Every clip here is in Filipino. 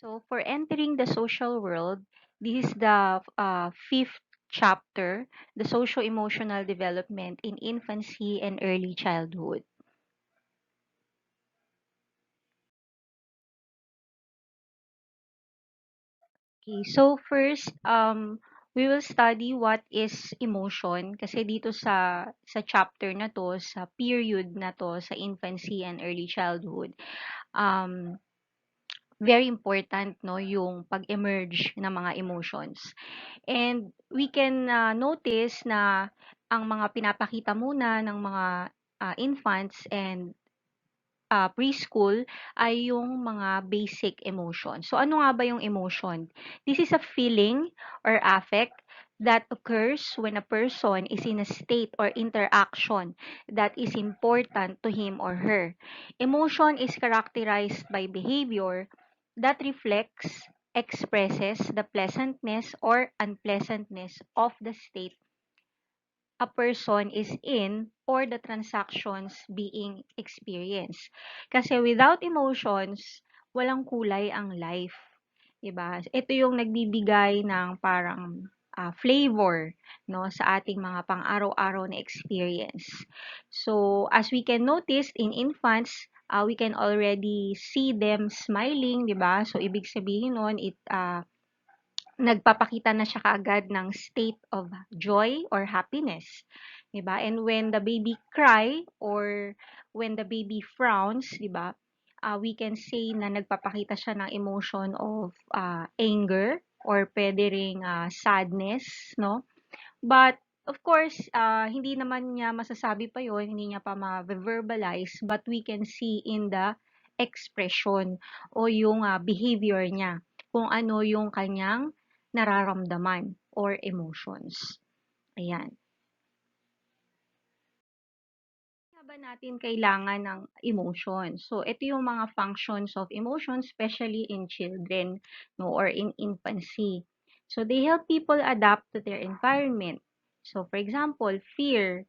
So for entering the social world, this is the fifth chapter, the socio-emotional development in infancy and early childhood. Okay, so first, we will study what is emotion kasi dito sa chapter na to, sa period na to, sa infancy and early childhood, um, very important no yung pag-emerge ng mga emotions. And we can notice na ang mga pinapakita muna ng mga infants and preschool ay yung mga basic emotion. So ano nga ba yung emotion? This is a feeling or affect that occurs when a person is in a state or interaction that is important to him or her. Emotion is characterized by behavior that reflects, expresses the pleasantness or unpleasantness of the state a person is in or the transactions being experienced. Kasi without emotions, walang kulay ang life. 'Di ba? Ito yung nagbibigay ng parang flavor no sa ating mga pang-araw-araw na experience. So, as we can notice in infants, we can already see them smiling, 'di ba? So, ibig sabihin nun nagpapakita na siya kaagad ng state of joy or happiness, 'di ba? And when the baby cry or when the baby frowns, 'di ba? We can say na nagpapakita siya ng emotion of anger or pwede ring sadness, no? But of course, hindi naman niya masasabi pa 'yon, hindi niya pa ma-verbalize, but we can see in the expression o yung behavior niya kung ano yung kanyang nararamdaman or emotions. Ayan. Kaya ba natin kailangan ng emotion? So, ito yung mga functions of emotion, especially in children, no, or in infancy. So, they help people adapt to their environment. So, for example, fear,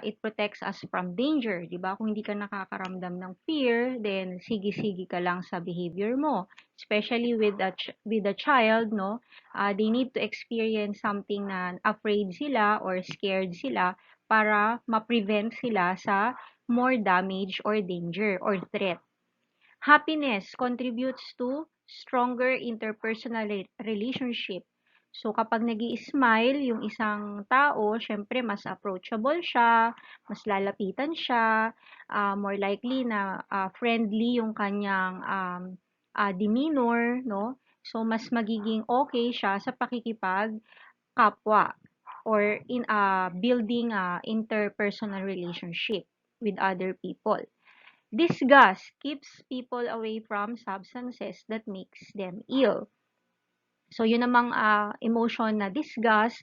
it protects us from danger, di ba? Kung hindi ka nakakaramdam ng fear, then sige-sige ka lang sa behavior mo. Especially with with a child, no? They need to experience something na afraid sila or scared sila para ma-prevent sila sa more damage or danger or threat. Happiness contributes to stronger interpersonal relationship. So, kapag nag smile yung isang tao, syempre mas approachable siya, mas lalapitan siya, more likely na friendly yung kanyang demeanor, no? So, mas magiging okay siya sa pakikipag kapwa or in building a interpersonal relationship with other people. Disgust keeps people away from substances that makes them ill. So, yun namang emotion na disgust,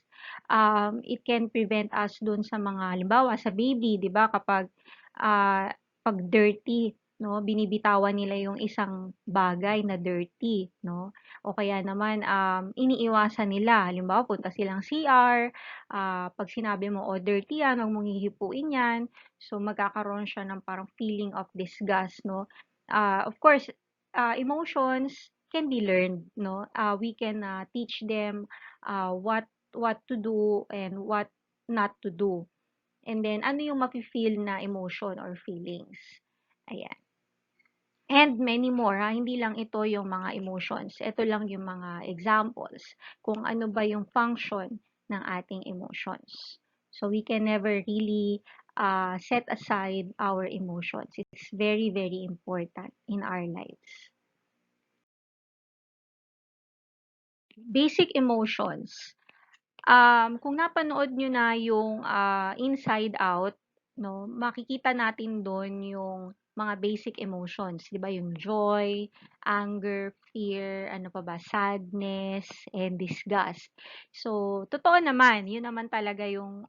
it can prevent us dun sa mga, halimbawa, sa baby, di ba, kapag pag dirty, no, binibitawan nila yung isang bagay na dirty, no, o kaya naman, iniiwasan nila, halimbawa, punta silang CR, pag sinabi mo, oh, dirty yan, huwag mong hihipuin yan, so, magkakaroon siya ng parang feeling of disgust, no, of course, emotions can be learned, no? We can teach them what to do and what not to do. And then ano yung mafi-feel na emotion or feelings. Ayan. And many more, hindi lang ito yung mga emotions. Ito lang yung mga examples kung ano ba yung function ng ating emotions. So we can never really set aside our emotions. It's very, very important in our lives. Basic emotions. Kung napanood niyo na yung Inside Out, no, makikita natin doon yung mga basic emotions, 'di ba? Yung joy, anger, fear, ano pa ba, sadness, and disgust. So, totoo naman, yun naman talaga yung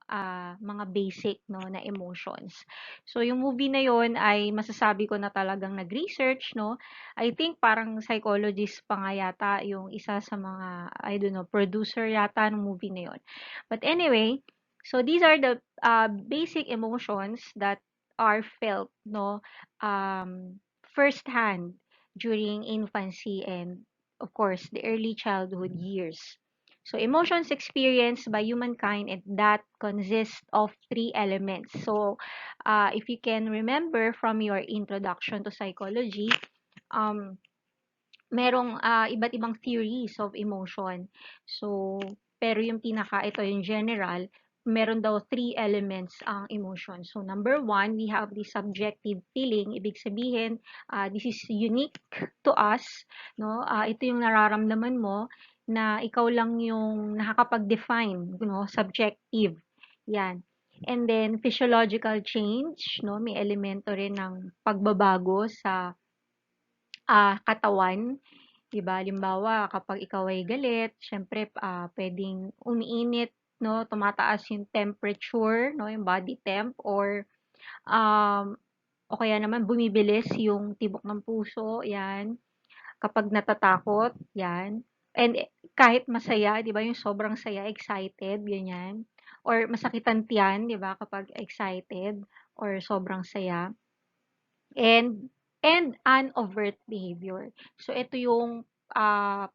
mga basic no na emotions. So, yung movie na yun ay masasabi ko na talagang nag-research, no? I think parang psychologist pa nga yata yung isa sa mga, I don't know, producer yata ng movie na yun. But anyway, so these are the basic emotions that are felt, no, firsthand. during infancy and, of course, the early childhood years. So emotions experienced by humankind and that consist of three elements. So if you can remember from your introduction to psychology, um, merong iba't ibang theories of emotion. So, pero yung ito yung general, meron daw three elements ang emotion. So, number one, we have the subjective feeling. Ibig sabihin, this is unique to us, no? Ito yung nararamdaman mo na ikaw lang yung nakakapag-define, subjective. Yan. And then, physiological change, no? May elemento rin ng pagbabago sa katawan. 'Di ba, halimbawa kapag ikaw ay galit siyempre, puwedeng umiinit 'no, tumataas yung temperature 'no, yung body temp um, o kaya naman bumibilis yung tibok ng puso, 'yan. Kapag natatakot, 'yan. And kahit masaya 'di ba, yung sobrang saya, excited, ganyan. Or masakit ang tiyan 'di ba, kapag excited or sobrang saya. And an overt behavior. So ito yung ah,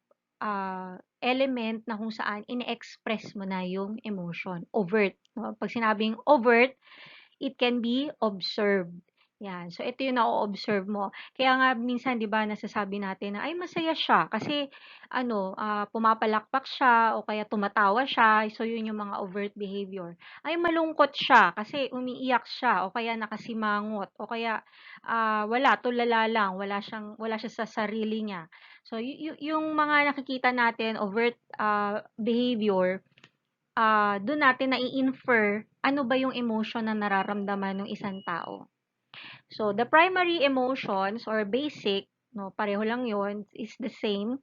element na kung saan ine-express mo na yung emotion, overt, 'no? 'Pag sinabing overt, it can be observed. Yan. So, ito yung na-o-observe mo. Kaya nga minsan, di ba, nasasabi natin na, ay, masaya siya. Kasi, pumapalakpak siya o kaya tumatawa siya. So, yun yung mga overt behavior. Ay, malungkot siya kasi umiiyak siya o kaya nakasimangot o kaya wala, tulala lang. Wala siya sa sarili niya. So, yung mga nakikita natin, overt behavior, dun natin nai-infer ano ba yung emotion na nararamdaman ng isang tao. So, the primary emotions or basic, no, pareho lang yon is the same.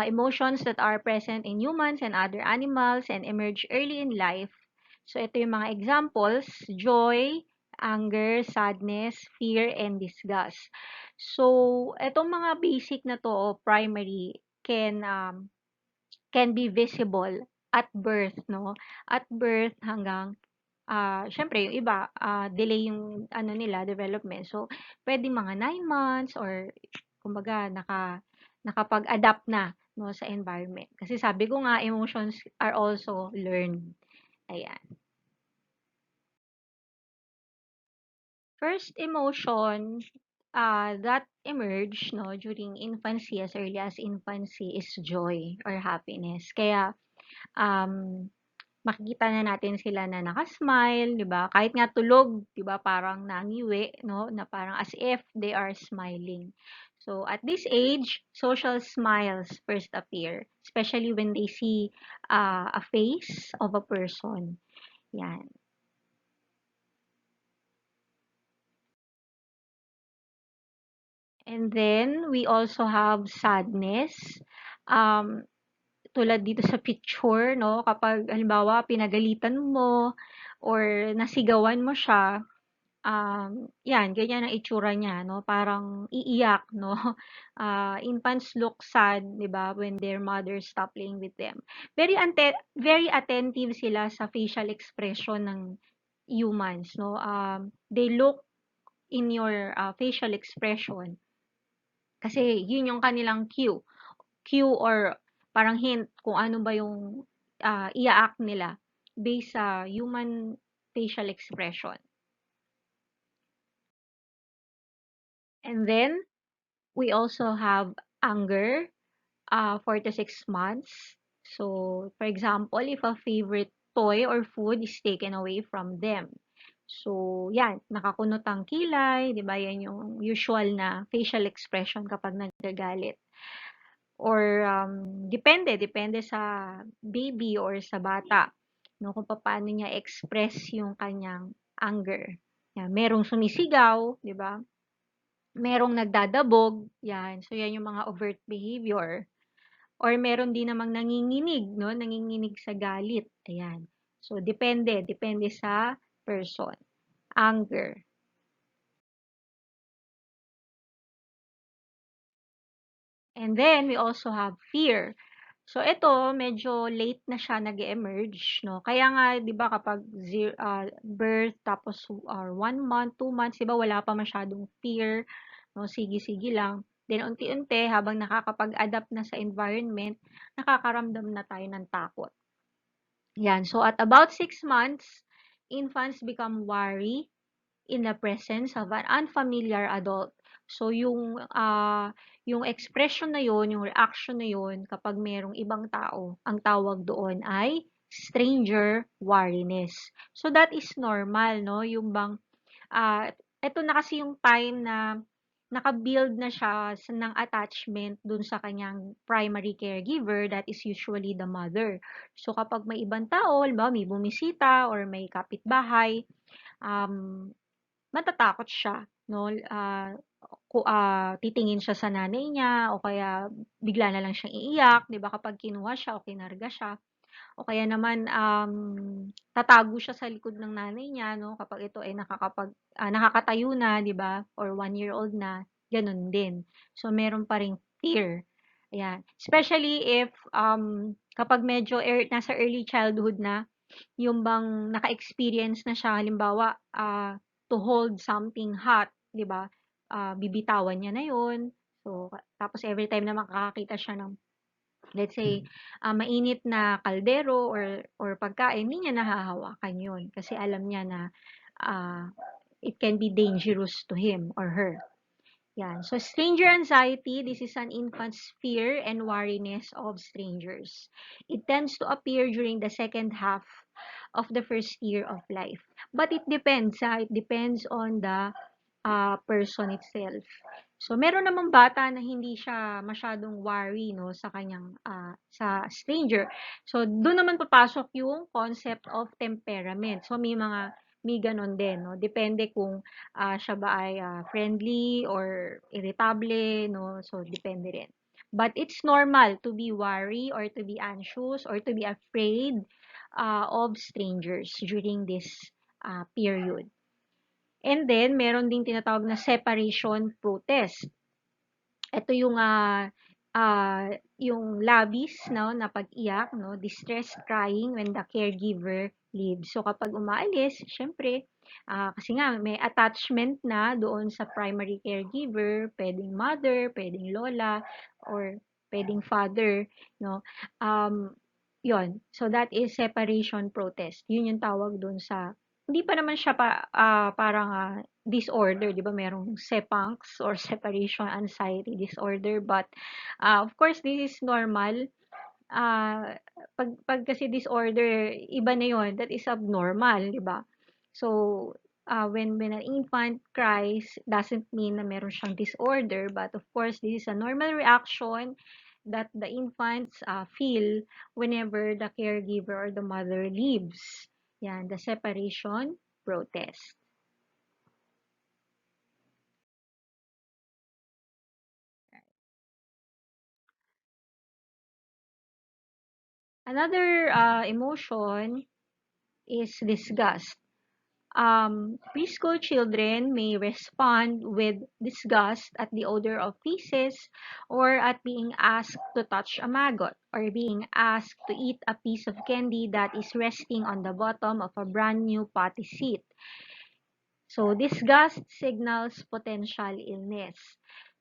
Emotions that are present in humans and other animals and emerge early in life. So, ito yung mga examples, joy, anger, sadness, fear, and disgust. So, itong mga basic na to, o primary, can be visible at birth, no? At birth hanggang siyempre yung iba, delay yung ano nila, development. So, puwedeng mga 9 months or kumbaga nakapag-adapt na 'no, sa environment. Kasi sabi ko nga, emotions are also learned. Ayan. First emotion, that emerge 'no, during infancy, as early as infancy is joy or happiness. Kaya, um makikita na natin sila na naka-smile, 'di ba? Kahit nga tulog, 'di ba, parang nangiwi, 'no, na parang as if they are smiling. So, at this age, social smiles first appear, especially when they see a face of a person. Yan. And then, we also have sadness. Um, tulad dito sa picture, 'no, kapag halimbawa pinagalitan mo or nasigawan mo siya, 'yan ganyan ang itsura niya 'no, parang iiyak 'no. Infants look sad 'di ba, when their mother stop playing with them. Very attentive sila sa facial expression ng humans 'no. They look in your, facial expression kasi yun yung kanilang cue or parang hint kung ano ba yung, ia-act nila based sa human facial expression. And then we also have anger, 4 to 6 months. So, for example, if a favorite toy or food is taken away from them. So, yan, nakakunot ang kilay, di ba? Yan yung usual na facial expression kapag nagagalit. Or, depende sa baby or sa bata, no, kung paano niya express yung kanyang anger. Yan, merong sumisigaw, di ba? Merong nagdadabog, yan. So, yan yung mga overt behavior. Or meron din namang nanginginig, no? Nanginginig sa galit. Ayan. So, depende sa person. Anger. And then, we also have fear. So, ito, medyo late na siya nag-emerge, no? Kaya nga, di ba, kapag birth, tapos 1 month, 2 months, di ba, wala pa masyadong fear, no? Sige-sige lang. Then unti-unti habang nakakapag-adapt na sa environment, nakakaramdam na tayo ng takot. Yan. So at about 6 months, infants become wary in the presence of an unfamiliar adult. So yung expression na yun, yung reaction na yun kapag merong ibang tao, ang tawag doon ay stranger wariness. So that is normal, no? Yung bang eto na kasi yung time na naka-build na siya ng attachment dun sa kanyang primary caregiver, that is usually the mother. So kapag may ibang tao, halimbawa may bumisita or may kapitbahay, um, matatakot siya, no? Titingin siya sa nanay niya o kaya bigla na lang siyang iiyak, 'di ba, kapag kinuha siya o kinarga siya. O kaya naman, tatago siya sa likod ng nanay niya 'no, kapag ito ay nakakatayo na, 'di ba, or 1-year-old na, gano'n din. So, meron pa ring fear, ayan. Especially if, kapag medyo nasa early childhood na, yung bang naka-experience na siya halimbawa, to hold something hot, 'di ba, bibitawan niya na 'yun. So, tapos everytime na makakakita siya ng, let's say, mainit na kaldero or pagkain, hindi niya nahahawakan 'yun kasi alam niya na, ah, it can be dangerous to him or her. Yan. So, stranger anxiety, this is an infant's fear and wariness of strangers. It tends to appear during the second half of the first year of life. But it depends, it depends on the person itself. So, meron namang bata na hindi siya masyadong worry, no, sa kanyang, sa stranger. So, doon naman papasok yung concept of temperament. So, may ganon din, no? Depende kung siya ba ay friendly or irritable, no? So, depende rin. But it's normal to be worry or to be anxious or to be afraid of strangers during this period. And then, meron ding tinatawag na separation protest. Ito yung labis, no, na pag-iyak, no, distressed crying when the caregiver leaves. So, kapag umaalis, syempre, kasi nga may attachment na doon sa primary caregiver, pwedeng mother, pwedeng lola, or pwedeng father, no. Um, Yon. So, that is separation protest. Yun yung tawag doon sa, hindi pa naman siya parang disorder, 'di ba? Merong sepangs or separation anxiety disorder, but of course this is normal. Pag kasi disorder, iba na 'yon. That is abnormal, 'di ba? So, when an infant cries, doesn't mean na meron siyang disorder, but of course this is a normal reaction that the infants feel whenever the caregiver or the mother leaves. Yan, the separation protest. Another emotion is disgust. Preschool children may respond with disgust at the odor of feces or at being asked to touch a maggot or being asked to eat a piece of candy that is resting on the bottom of a brand new potty seat. So, disgust signals potential illness.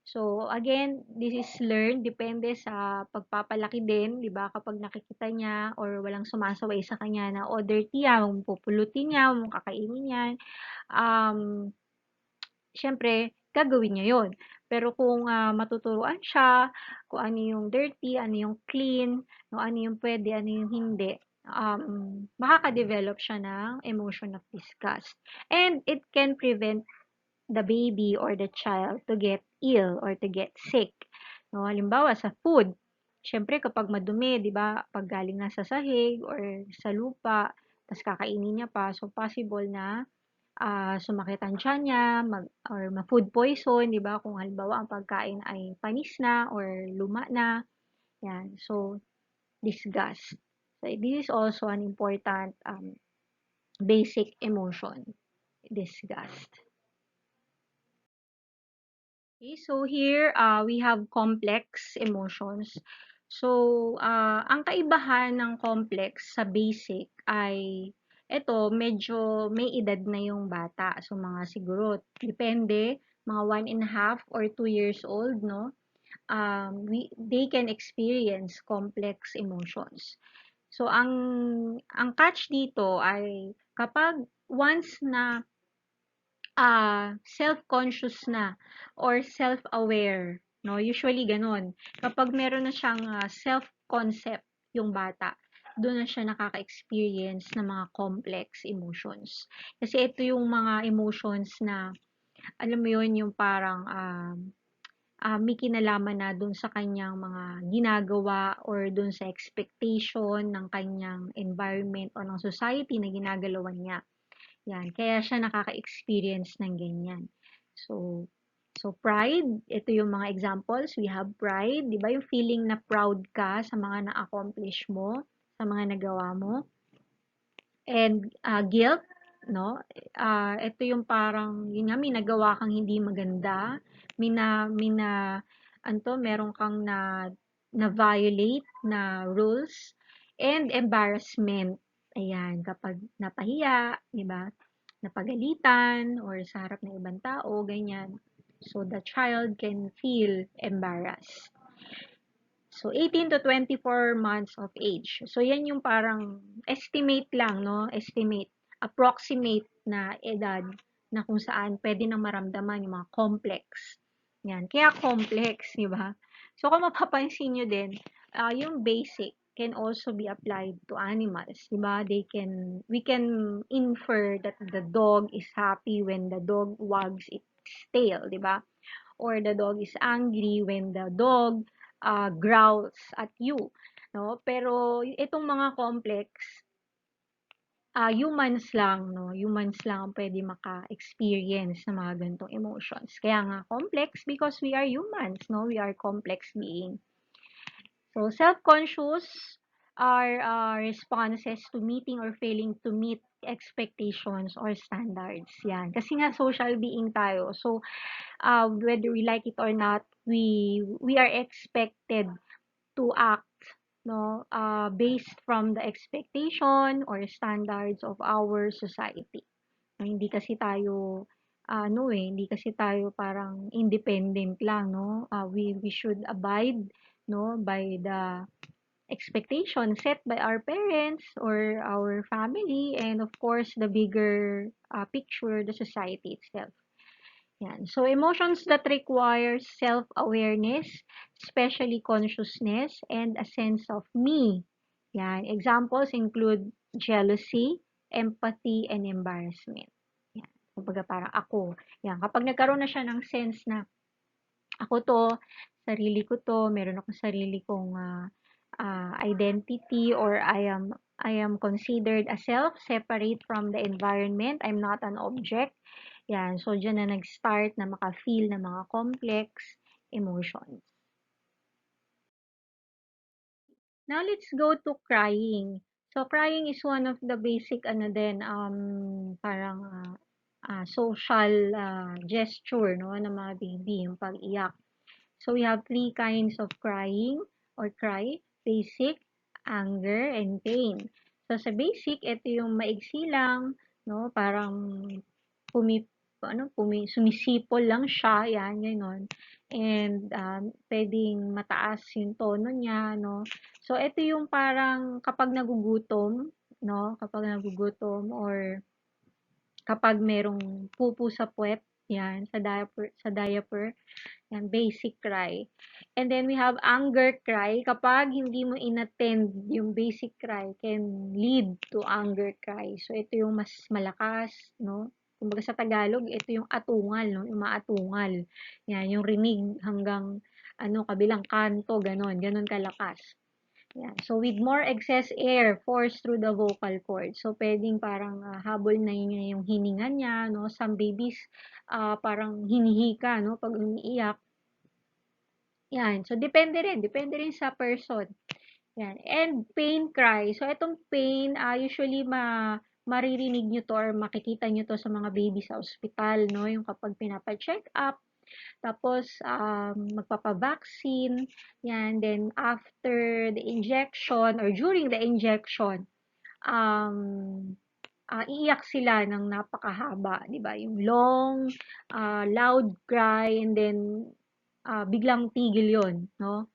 So, again, this is learned, depende sa pagpapalaki din, di ba? Kapag nakikita niya or walang sumasaway sa kanya na, oh, dirty yan, pupulutin niya, kakainin yan, um, siyempre, gagawin niya yon. Pero kung matuturuan siya, kung ano yung dirty, ano yung clean, kung ano yung pwede, ano yung hindi, makaka-develop siya ng emotion of disgust. And it can prevent the baby or the child to get ill or to get sick. No, halimbawa sa food, syempre kapag madumi, 'di ba, pag galing na sa sahig or sa lupa, tas kakainin niya pa, so possible na sumakit ang tiyan niya, or ma-food poison, 'di ba, kung halimbawa ang pagkain ay panis na or luma na, 'yan. So, disgust. So, this is also an important basic emotion, disgust. Okay, so here we have complex emotions. So, ang kaibahan ng complex sa basic ay eto, medyo may edad na yung bata. So, mga siguro, depende mga 1.5 or 2 years old, no? They can experience complex emotions. So, ang catch dito ay kapag once na self-conscious na or self-aware, no? Usually ganun. Kapag meron na siyang self-concept yung bata, doon na siya nakaka-experience ng mga complex emotions. Kasi ito yung mga emotions na, alam mo yun, yung parang may kinalaman na dun sa kanyang mga ginagawa or dun sa expectation ng kanyang environment o ng society na ginagalawan niya. Yan, kaya siya nakaka-experience ng ganyan. So, pride, ito yung mga examples. We have pride, di ba? Yung feeling na proud ka sa mga na-accomplish mo, sa mga nagawa mo. And guilt, no? Ito yung parang, yun nga, may nagawa kang hindi maganda, meron kang na-violate na rules, and embarrassment. Ayan, kapag napahiya, di ba? Napagalitan, or sa harap ng ibang tao, ganyan. So, the child can feel embarrassed. So, 18 to 24 months of age. So, yan yung parang estimate lang, no? Estimate, approximate na edad na kung saan pwede nang maramdaman yung mga complex. Yan. Kaya complex, di ba? So, kung mapapansin nyo din, yung basic can also be applied to animals, di ba? We can infer that the dog is happy when the dog wags its tail, di ba? Or the dog is angry when the dog growls at you, no? Pero itong mga complex, humans lang, no? Humans lang ang pwede maka-experience ng mga ganitong emotions. Kaya nga complex because we are humans, no? We are complex beings. So, self-conscious are responses to meeting or failing to meet expectations or standards. Yan. Kasi nga social being tayo. So, whether we like it or not, we are expected to act, no, based from the expectation or standards of our society. No, hindi kasi tayo hindi kasi tayo parang independent lang, no? We should abide, no, by the expectation set by our parents or our family, and of course the bigger picture, the society itself. Yan. So, emotions that require self-awareness, especially consciousness, and a sense of me. Yan. Examples include jealousy, empathy, and embarrassment. Yan. Kumbaga parang ako. Yan. Kapag nagkaroon na siya ng sense na ako to, sarili ko to, meron akong sarili kong identity, or I am considered a self separate from the environment. I'm not an object. Yan. So, dyan na nag-start na maka-feel ng mga complex emotions. Now, let's go to crying. So, crying is one of the basic, parang social gesture, no, ng mga baby, yung pag-iyak. So, we have 3 kinds of crying or cry: basic, anger, and pain. So, sa basic, ito yung maigsi lang, no, parang sumisipol lang siya, yan, gano'n. And, puwedeng mataas yung tono niya, no. So, ito yung parang kapag nagugutom, no, or kapag merong pupo sa puwet, yan, sa diaper, yan, basic cry. And then we have anger cry. Kapag hindi mo inattend yung basic cry, can lead to anger cry. So, ito yung mas malakas, no? Kumbaga sa Tagalog, ito yung atungal, no? Yung maatungal. Yan, yung rinig hanggang kabilang kanto, ganon kalakas. Yan. So, with more excess air forced through the vocal cord. So, pwedeng parang habol na yun yung hininga niya, no? Some babies, parang hinihika, no? Pag umiiyak. Yan. So, depende rin sa person. Yan. And pain cry. So, itong pain, usually maririnig nyo to or makikita nyo to sa mga baby sa ospital, no? Yung kapag pinapa-check up, tapos magpapa-vaccine, yan. Then, after the injection or during the injection, um, iiyak sila ng napakahaba, 'di ba? Yung long, loud cry and then biglang tigil 'yon, no?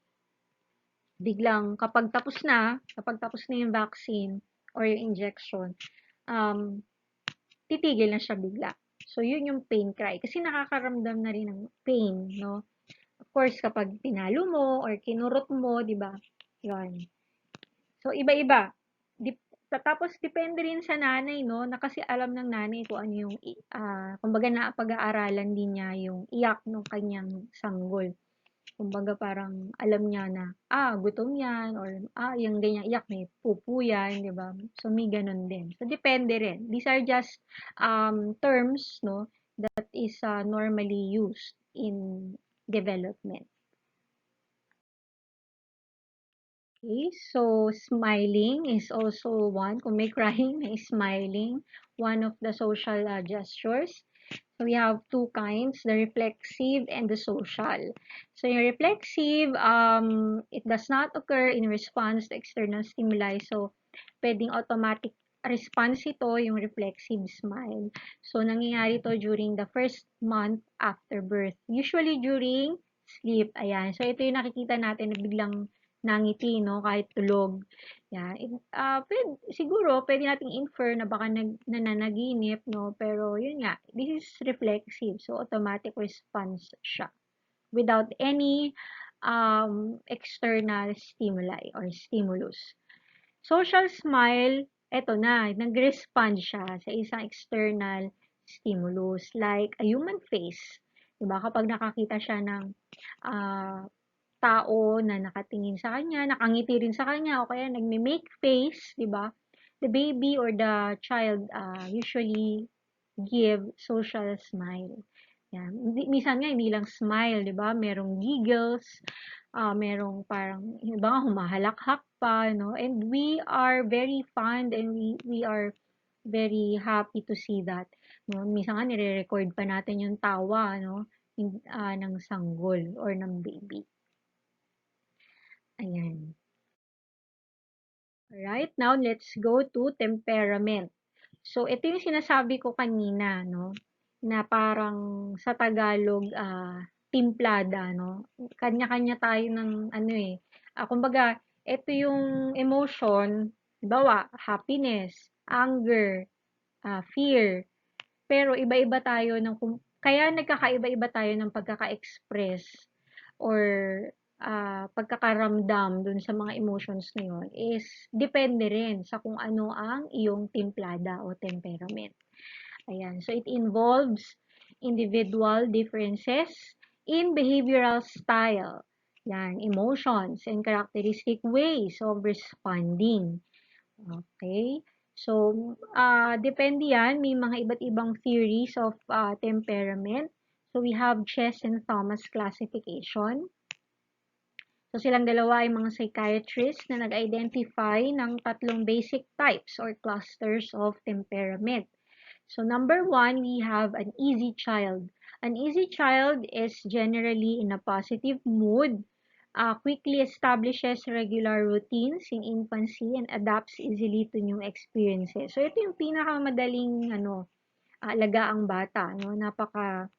Biglang kapag tapos na yung vaccine or yung injection, um, titigil na siya bigla. So, yun yung pain cry. Kasi nakakaramdam na rin ng pain, no? Of course, kapag pinalo mo or kinurot mo, di ba? Yun. So, iba-iba. Tapos, depende rin sa nanay, no? Na kasi alam ng nanay kung ano yung, kumbaga na pag-aaralan din niya yung iyak ng kanyang sanggol. Kumbaga parang alam niya na, gutom yan, or yung ganyang iyak, may pupu yan, di ba? So, may ganun din. So, depende rin. These are just terms, no, that is normally used in development. Okay, so smiling is also one. Kung may crying, may smiling. One of the social gestures. So we have two kinds, the reflexive and the social. So yung reflexive, it does not occur in response to external stimuli. So pwedeng automatic response ito, yung reflexive smile. So nangyayari ito during the first month after birth. Usually during sleep. Ayan. So ito yung nakikita natin na biglang nangiti, no? Kahit tulog. Yeah. Siguro, pwede nating infer na baka nananaginip, no? Pero, yun nga, this is reflexive. So, automatic response siya. Without any external stimuli or stimulus. Social smile, eto na, nag-respond siya sa isang external stimulus like a human face. Diba? Kapag nakakita siya ng uh, tao na nakatingin sa kanya, nakangiti rin sa kanya, o kaya nagme-make face, di ba? The baby or the child usually give social smile. Yan. Minsan nga, hindi lang smile, di ba? Merong giggles, merong parang, iba nga, humahalakhak pa, no? And we are very fond and we are very happy to see that. No? Minsan nga, nire-record pa natin yung tawa, no? Ng sanggol or ng baby. Ayan. Alright, now let's go to temperament. So, ito yung sinasabi ko kanina, no? Na parang sa Tagalog, timplada, no? Kanya-kanya tayo ng ano eh. Kumbaga, ito yung emotion, bawa, happiness, anger, fear. Pero iba-iba tayo kaya nagkakaiba-iba tayo ng pagkaka-express or pagkakaramdam dun sa mga emotions na yun is depende rin sa kung ano ang iyong timplada o temperament. Ayan. So, it involves individual differences in behavioral style. Yan, emotions and characteristic ways of responding. Okay? So, depende yan. May mga iba't ibang theories of temperament. So, we have Chess and Thomas classification. So, silang dalawa ay mga psychiatrists na nag-identify ng tatlong basic types or clusters of temperament. So, number one, we have an easy child. An easy child is generally in a positive mood, quickly establishes regular routines in infancy, and adapts easily to new experiences. So, ito yung pinakamadaling alagaang bata. No? Napaka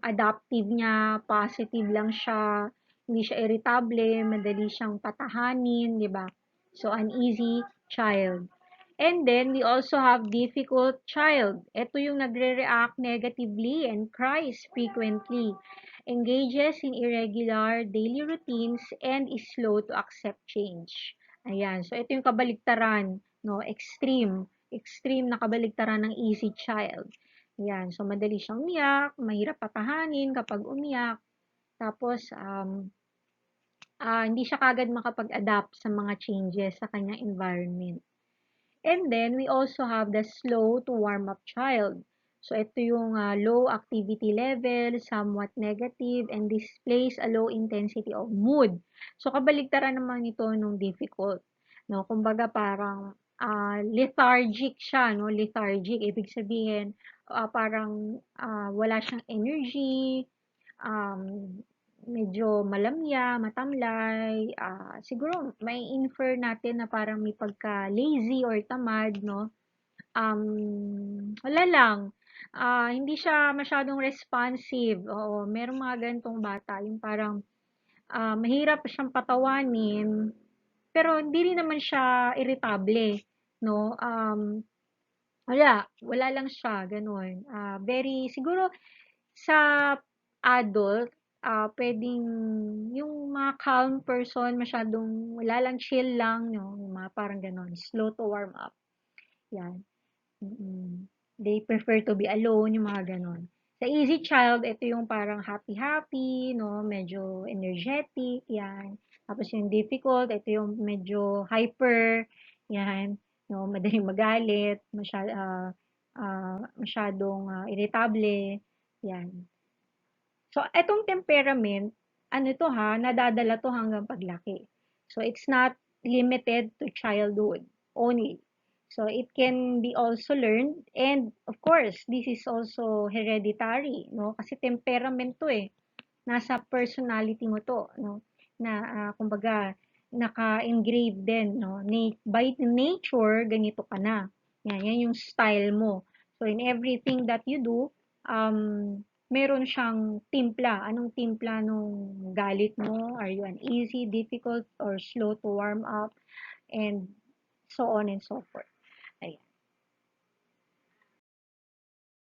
adaptive niya, positive lang siya, hindi siya irritable, madali siyang patahanin, di ba? So, an easy child. And then, we also have difficult child. Ito yung nagre-react negatively and cries frequently, engages in irregular daily routines, and is slow to accept change. Ayan. So, ito yung kabaligtaran, no? Extreme na kabaligtaran ng easy child. Ayan. So, madali siyang umiyak, mahirap patahanin kapag umiyak. Tapos, hindi siya kagad makapag-adapt sa mga changes sa kanyang environment. And then, we also have the slow to warm up child. So, ito yung low activity level, somewhat negative, and displays a low intensity of mood. So, kabaligtaran naman ito nung difficult. No? Kumbaga, parang lethargic siya. No? Lethargic, ibig sabihin, parang wala siyang energy, um, medyo malamya, matamlay, siguro may infer natin na parang may pagka-lazy or tamad, no? Wala lang, hindi siya masyadong responsive, oo. Merong mga ganitong bata, yung parang, mahirap siyang patawanin, pero hindi rin naman siya iritable, 'no? Wala lang siya, gano'n. Very siguro sa adult, puwedeng yung mga calm person, masyadong wala lang, chill lang, 'no, yung mga parang gano'n, slow to warm up, 'yan. Mm. They prefer to be alone, yung mga gano'n. Sa easy child, ito yung parang happy-happy, 'no, medyo energetic, 'yan. Tapos yung difficult, ito yung medyo hyper, 'yan, 'no, madaling magalit, masyadong, iritable, 'yan. So, etong temperament, ano 'to ha, nadadala 'to hanggang paglaki. So, it's not limited to childhood only. So, it can be also learned and of course, this is also hereditary, no? Kasi temperament 'to eh. Nasa personality mo 'to, no? Na kumbaga naka-engrave din, no? By nature, ganito ka na. Yan yung style mo. So, in everything that you do, um, meron siyang timpla. Anong timpla nung galit mo? Are you uneasy, difficult, or slow to warm up? And so on and so forth. Ayan.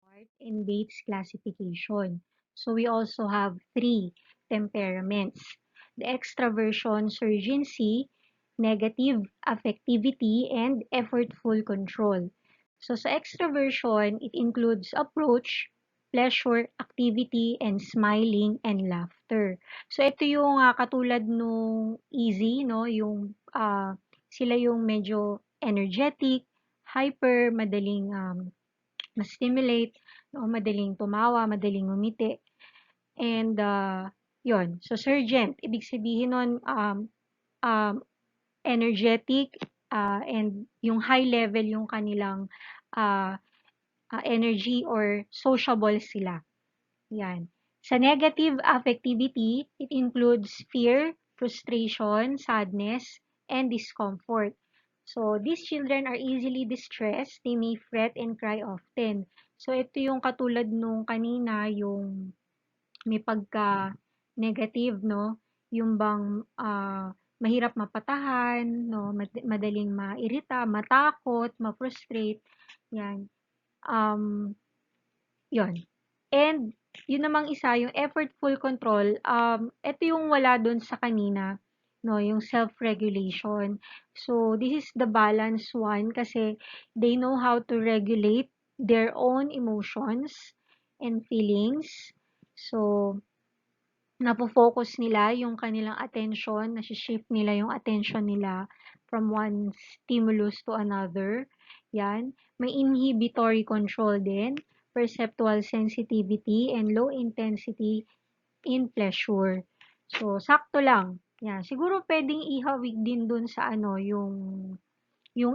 Part in Bates classification. So we also have three temperaments. The extraversion, surgency, negative affectivity, and effortful control. So sa extraversion, it includes approach, pleasure, activity, and smiling and laughter. So ito yung katulad nung easy, no? Yung sila yung medyo energetic, hyper, madaling ma-stimulate, no, madaling tumawa, madaling ngumiti. And, yun. So, surgent, ibig sabihin nun, um, energetic, and yung high level yung kanilang uh, energy or sociable sila. Yan. Sa negative affectivity, it includes fear, frustration, sadness, and discomfort. So, these children are easily distressed. They may fret and cry often. So, ito yung katulad nung kanina, yung may pagka-negative, no? Yung bang mahirap mapatahan, no? Madaling mairita, matakot, ma-frustrate. Yan. Um, Yun. And yun namang isa, yung effortful control, ito yung wala dun sa kanina, no, yung self-regulation. So, this is the balance one kasi they know how to regulate their own emotions and feelings. So, napo-focus nila yung kanilang attention, nasi-shift nila yung attention nila from one stimulus to another. Yan. May inhibitory control din, perceptual sensitivity, and low intensity in pleasure. So, sakto lang. Yan. Siguro pwedeng ihawig din dun sa ano, yung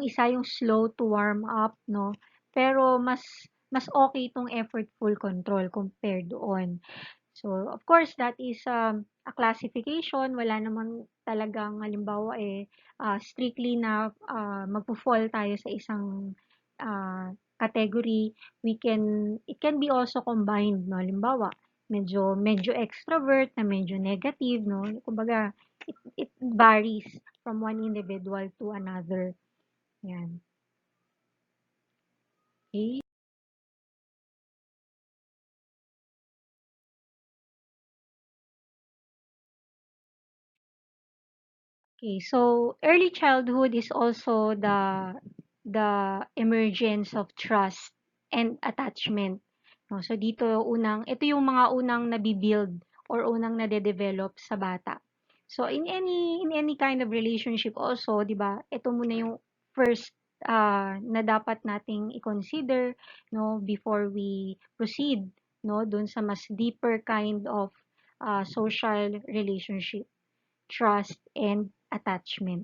isa yung slow to warm up, no? Pero mas okay itong effortful control compared doon. So, of course, that is a classification. Wala namang talagang, halimbawa, strictly na magpo-fall tayo sa isang category. It can be also combined, no? Halimbawa, medyo extrovert na medyo negative, no? Kumbaga, it varies from one individual to another. Yan. Okay. Okay, so early childhood is also the emergence of trust and attachment. No? So dito ito yung mga unang nabibuild or unang nade-develop sa bata. So in any kind of relationship also, 'di ba? Ito muna yung first na dapat nating i-consider, no, before we proceed, no, dun sa mas deeper kind of social relationship, trust and attachment.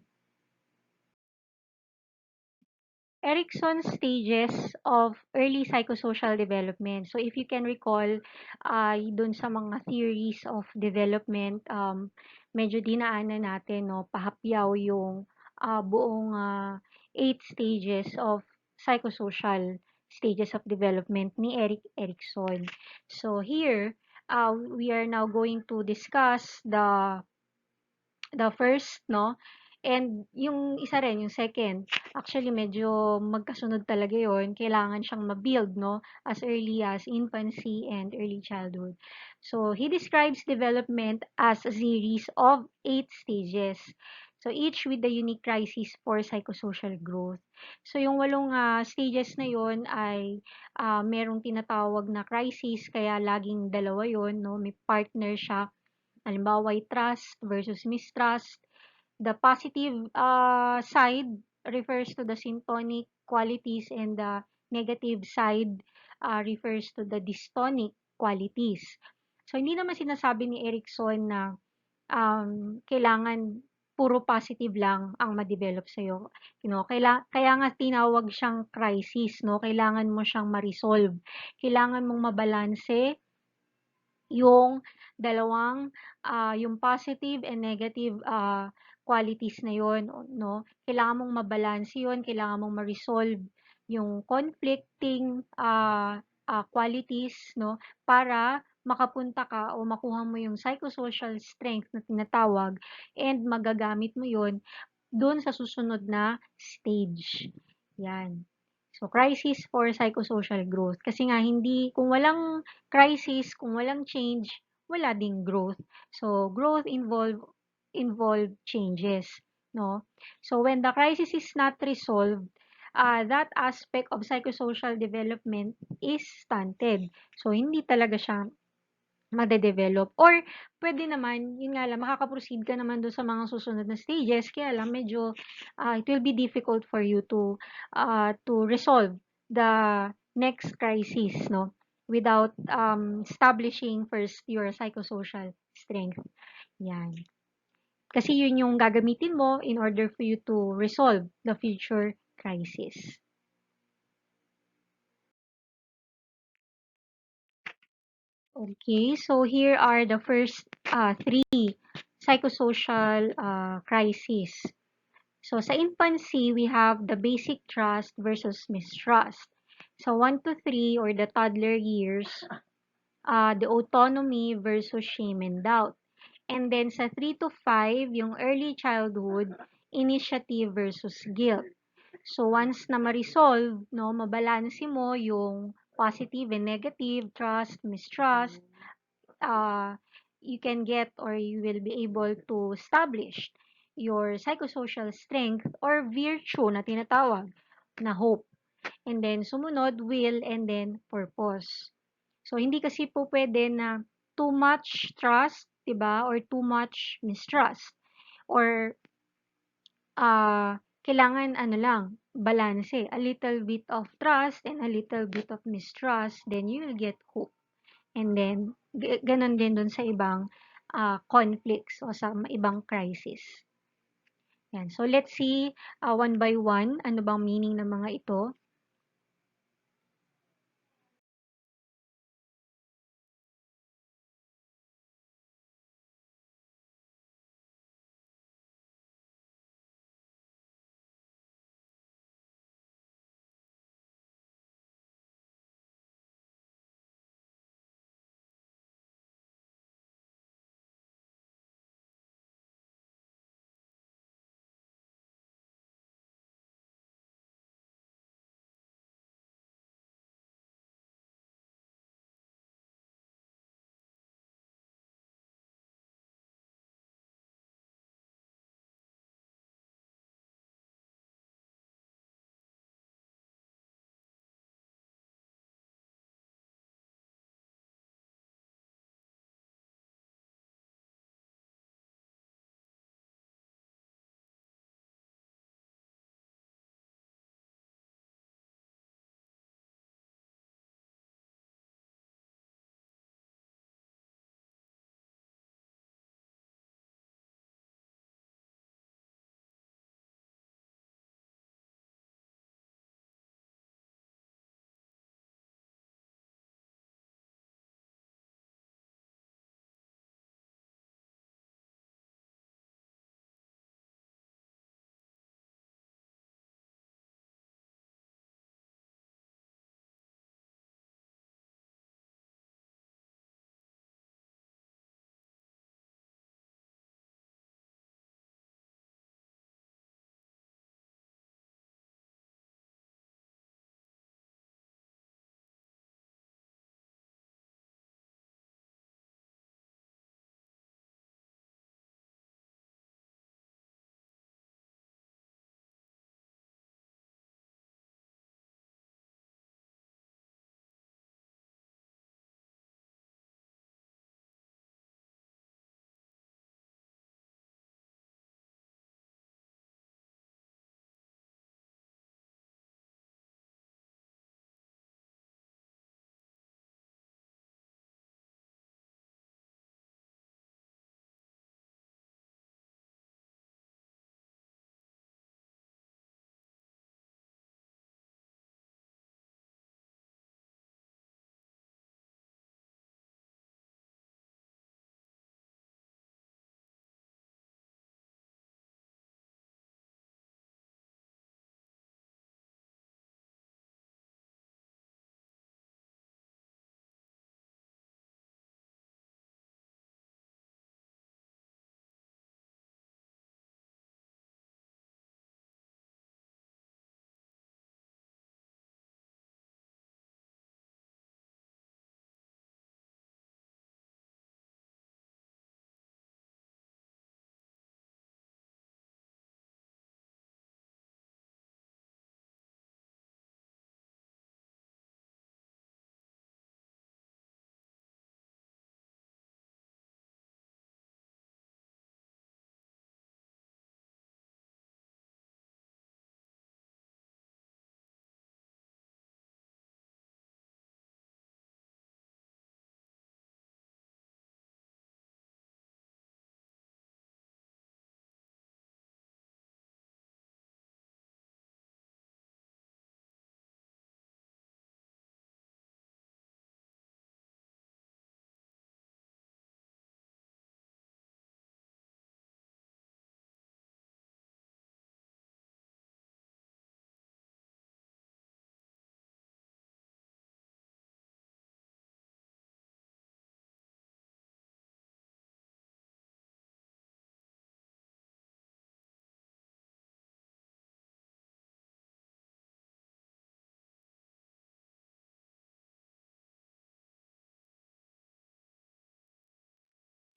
Erickson's stages of early psychosocial development. So if you can recall, dun sa mga theories of development, medyo dinaanan natin, no, pahapyaw yung buong 8 stages of psychosocial stages of development ni Erik Erikson. So here, we are now going to discuss the first, no? And yung isa rin, yung second, actually medyo magkasunod talaga yon. Kailangan siyang ma-build, no? As early as infancy and early childhood. So, he describes development as a series of 8 stages. So, each with the unique crisis for psychosocial growth. So, yung 8 stages na yon ay merong tinatawag na crisis, kaya laging dalawa yon, no? May partner siya. Halimbawa ay trust versus mistrust. The positive side refers to the syntonic qualities and the negative side refers to the dystonic qualities. So, hindi naman sinasabi ni Erikson na kailangan puro positive lang ang ma-develop sa'yo. Kaya nga tinawag siyang crisis, no? Kailangan mo siyang ma-resolve. Kailangan mong mabalanse yung dalawang, yung positive and negative qualities na yun, no? Kailangan mong mabalanse yun, kailangan mong ma-resolve yung conflicting qualities, no? Para makapunta ka o makuha mo yung psychosocial strength na tinatawag and magagamit mo yun dun sa susunod na stage. Yan. So, crisis for psychosocial growth. Kasi nga, kung walang crisis, kung walang change, wala ding growth. So, growth involve changes, no? So, when the crisis is not resolved, that aspect of psychosocial development is stunted. So, hindi talaga siya made-develop or puwede naman, yun nga lang, makaka-proceed ka naman dun sa mga susunod na stages, kaya lang medyo, it will be difficult for you to resolve the next crisis, no, without, establishing first your psychosocial strength, yan. Kasi yun yung gagamitin mo in order for you to resolve the future crisis. Okay, so here are the first 3 psychosocial crises. So sa infancy, we have the basic trust versus mistrust. So 1 to 3 or the toddler years, the autonomy versus shame and doubt. And then sa 3 to 5, yung early childhood, initiative versus guilt. So once na ma-resolve, no, mabalanse mo yung positive and negative, trust, mistrust, you can get or you will be able to establish your psychosocial strength or virtue na tinatawag na hope. And then sumunod, will and then purpose. So hindi kasi po pwede na too much trust, 'di ba? Or too much mistrust. Or kailangan ano lang, balanse. A little bit of trust and a little bit of mistrust, then you will get hope. And then, ganon din dun sa ibang conflicts o sa ibang crisis. Yan. So, let's see one by one, ano bang meaning ng mga ito.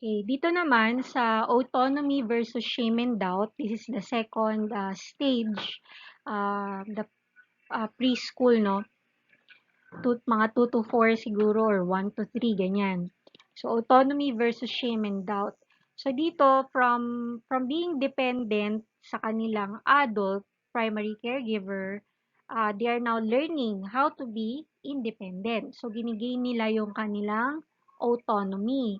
Okay, dito naman sa autonomy versus shame and doubt, this is the second stage, the preschool, no? Mga 2 to 4 siguro or 1 to 3, ganyan. So, autonomy versus shame and doubt. So, dito, from being dependent sa kanilang adult primary caregiver, they are now learning how to be independent. So, ginigain nila yung kanilang autonomy.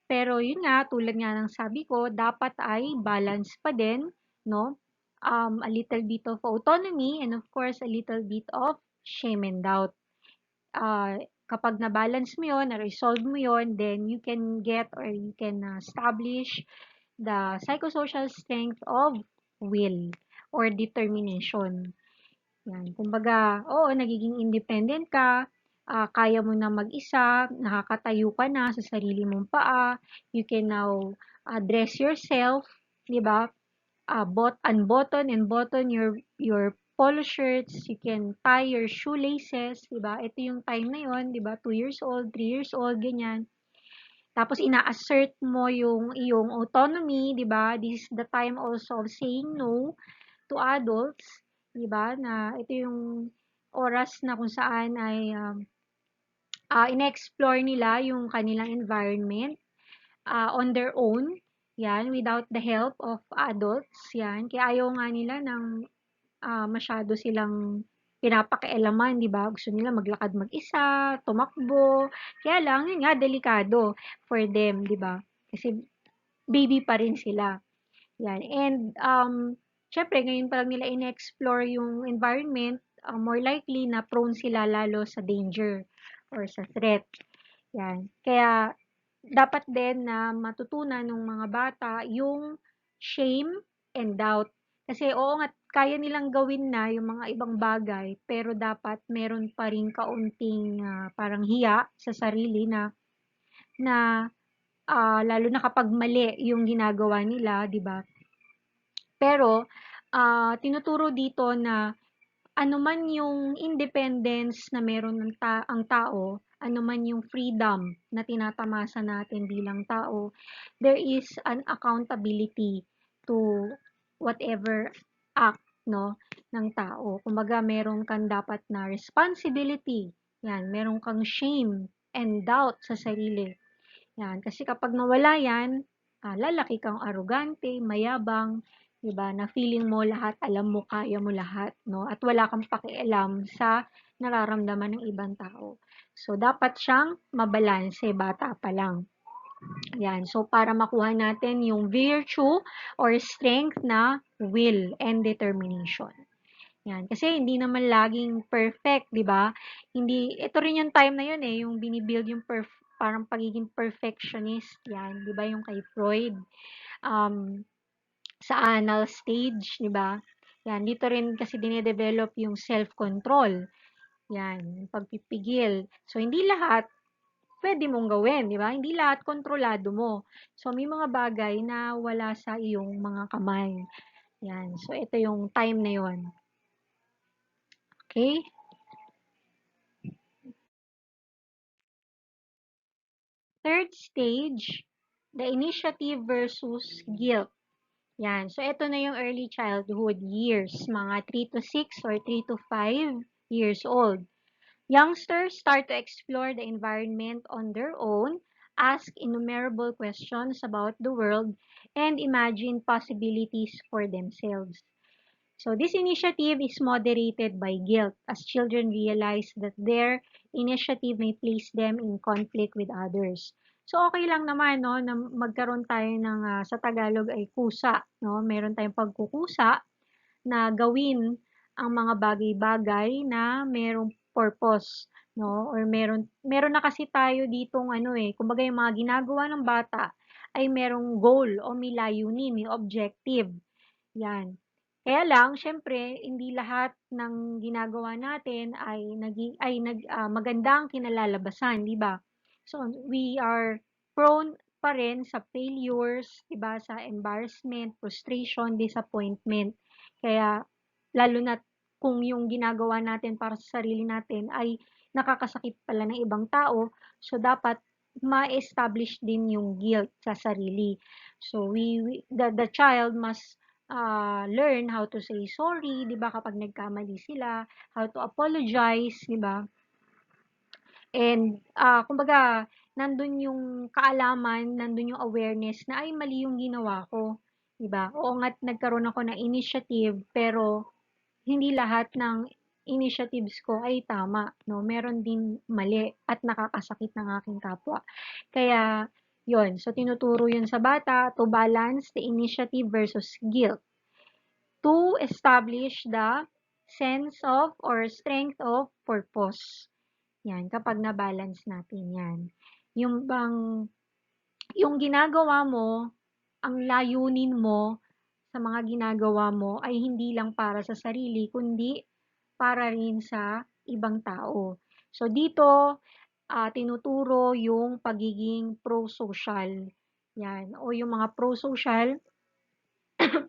Pero yun nga, tulad nga ng sabi ko, dapat ay balance pa din, no? A little bit of autonomy and of course, a little bit of shame and doubt. Kapag na-balance mo yun, na-resolve mo yun, then you can get or you can establish the psychosocial strength of will or determination. Yan. Kumbaga, oo, nagiging independent ka, kaya mo na mag-isa, nakakatayo ka na sa sarili mong paa, you can now dress yourself, di ba? Unbutton and button your polo shirts, you can tie your shoelaces, 'di ba? Ito yung time na 'yon, 'di ba? 2 years old, 3 years old, ganyan. Tapos ina-assert mo yung iyong autonomy, 'di ba? This is the time also of saying no to adults, 'di ba? Na ito yung oras na kung saan ay ina-explore nila yung kanilang environment on their own, yan, without the help of adults, yan. Kaya ayaw nga nila ng masyado silang pinapakialaman, 'di ba? Gusto nila maglakad mag-isa, tumakbo. Kaya lang, yun nga, delikado for them, 'di ba? Kasi baby pa rin sila. Yan. And, syempre, ngayon pa lang nila in-explore yung environment, more likely na prone sila lalo sa danger or sa threat. Yan. Kaya, dapat din na matutunan ng mga bata yung shame and doubt. Kasi oo nga, kaya nilang gawin na yung mga ibang bagay, pero dapat meron pa rin kaunting parang hiya sa sarili na lalo na kapag mali yung ginagawa nila, 'di ba? Pero tinuturo dito na ano man yung independence na meron ang tao, ano man yung freedom na tinatamasa natin bilang tao, there is an accountability to whatever act, no, ng tao. Kumbaga, meron kang dapat na responsibility. Yan, meron kang shame and doubt sa sarili. Yan, kasi kapag nawala yan, lalaki kang arugante, mayabang, 'di ba? Na feeling mo lahat, alam mo, kaya mo lahat, no? At wala kang pakialam sa nararamdaman ng ibang tao. So dapat siyang mabalanse bata pa lang. Yan. So para makuha natin yung virtue or strength na will and determination. Yan. Kasi hindi naman laging perfect, 'di ba? Hindi ito rin yung time na yun eh, yung binibuild yung parang pagiging perfectionist, yan, 'di ba? Yung kay Freud sa anal stage, 'di ba? Yan, dito rin kasi dinedevelop yung self-control. Yan, yung pagpipigil. So hindi lahat pwede mong gawin, 'di ba? Hindi lahat kontrolado mo. So may mga bagay na wala sa iyong mga kamay. Yan. So ito yung time na 'yon. Okay? Third stage, the initiative versus guilt. Yan. So, ito na yung early childhood years, mga 3 to 6 or 3 to 5 years old. Youngsters start to explore the environment on their own, ask innumerable questions about the world, and imagine possibilities for themselves. So this initiative is moderated by guilt as children realize that their initiative may place them in conflict with others. So okay lang naman no na magkaroon tayo ng sa Tagalog ay kusa, no? Meron tayong pagkukusa na gawin ang mga bagay-bagay na merong purpose, no? Or meron na kasi tayo ditong ano eh, kumbaga yung mga ginagawa ng bata ay merong goal o may layunin, may objective. Yan. Kaya lang siyempre hindi lahat ng ginagawa natin ay maganda ang kinalalabasan, 'di ba? So, we are prone pa rin sa failures, 'di ba, sa embarrassment, frustration, disappointment. Kaya lalo na kung yung ginagawa natin para sa sarili natin ay nakakasakit pala ng ibang tao, so dapat ma-establish din yung guilt sa sarili. So the child must learn how to say sorry, 'di ba, kapag nagkamali sila, how to apologize, 'di ba? And kumbaga nandun yung kaalaman, nandun yung awareness na ay mali yung ginawa ko, 'di ba? Oo nga't nagkaroon ako ng initiative pero hindi lahat ng initiatives ko ay tama, no? Meron din mali at nakakasakit ng aking kapwa. Kaya, yon. So, tinuturo yun sa bata to balance the initiative versus guilt to establish the sense of or strength of purpose. Yan, kapag na-balance natin yan. Yung bang, yung ginagawa mo, ang layunin mo sa mga ginagawa mo ay hindi lang para sa sarili, kundi para rin sa ibang tao. So dito, tinuturo yung pagiging pro-social. Yan, o yung mga pro-social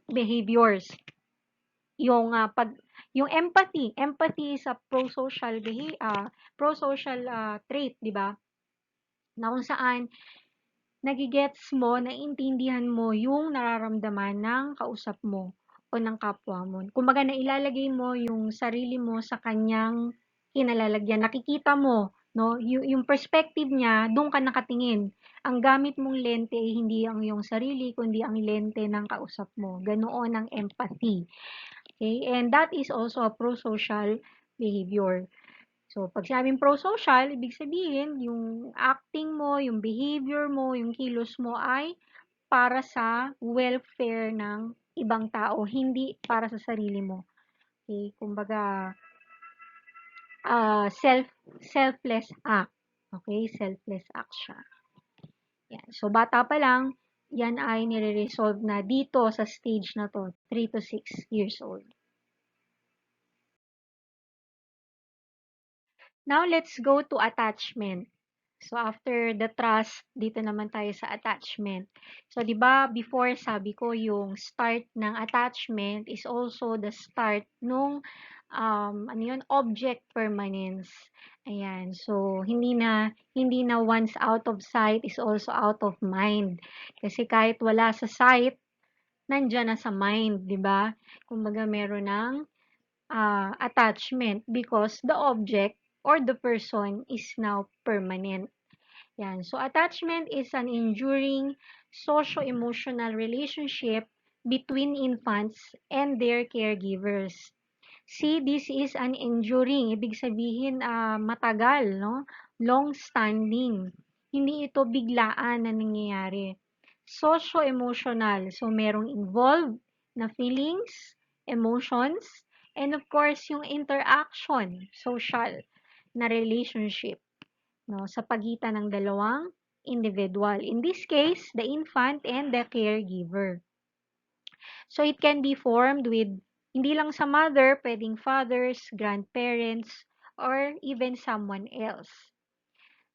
behaviors. Yung yung empathy is a pro-social trait, 'di ba? Na kung saan nagigets mo, naiintindihan mo yung nararamdaman ng kausap mo o ng kapwa mo. Kumbaga nailalagay mo yung sarili mo sa kanyang kinalalagyan. Nakikita mo, no, yung perspective niya, doon ka nakatingin. Ang gamit mong lente ay hindi ang iyong sarili, kundi ang lente ng kausap mo. Ganoon ang empathy. Okay? And that is also a pro-social behavior. So, pag sinabing pro-social, ibig sabihin, yung acting mo, yung behavior mo, yung kilos mo ay para sa welfare ng ibang tao, hindi para sa sarili mo. Okay? Kumbaga, selfless act. Okay? Selfless act siya. Yan. So, bata pa lang, yan ay nire-resolve na dito sa stage na to, 3 to 6 years old. Now, let's go to attachment. So, after the trust, dito naman tayo sa attachment. So, di ba, before sabi ko, yung start ng attachment is also the start nung, ano yun, object permanence. Ayan. So, hindi na once out of sight is also out of mind. Kasi kahit wala sa sight, nandyan na sa mind, di ba? Kumbaga, meron ng attachment because the object or the person is now permanent. Yan. So, attachment is an enduring socio-emotional relationship between infants and their caregivers. See, this is an enduring, ibig sabihin matagal, no? Long-standing. Hindi ito biglaan na nangyayari. Socio-emotional, so merong involved na feelings, emotions, and of course, yung interaction, social na relationship, no, sa pagitan ng dalawang individual. In this case, the infant and the caregiver. So, it can be formed with hindi lang sa mother, pwedeng fathers, grandparents, or even someone else.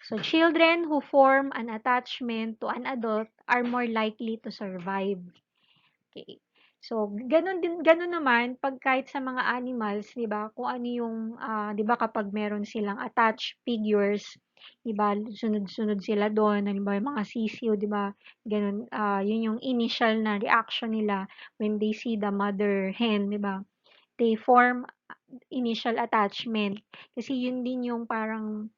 So, children who form an attachment to an adult are more likely to survive. Okay. So, ganun naman pag kahit sa mga animals, 'di ba? Kung ano yung 'di ba kapag meron silang attached figures, 'di ba? Sunod-sunod sila doon, halimbawa yung mga sisiw, 'di ba? Ganun, yun yung initial na reaction nila when they see the mother hen, 'di ba? They form initial attachment kasi yun din yung parang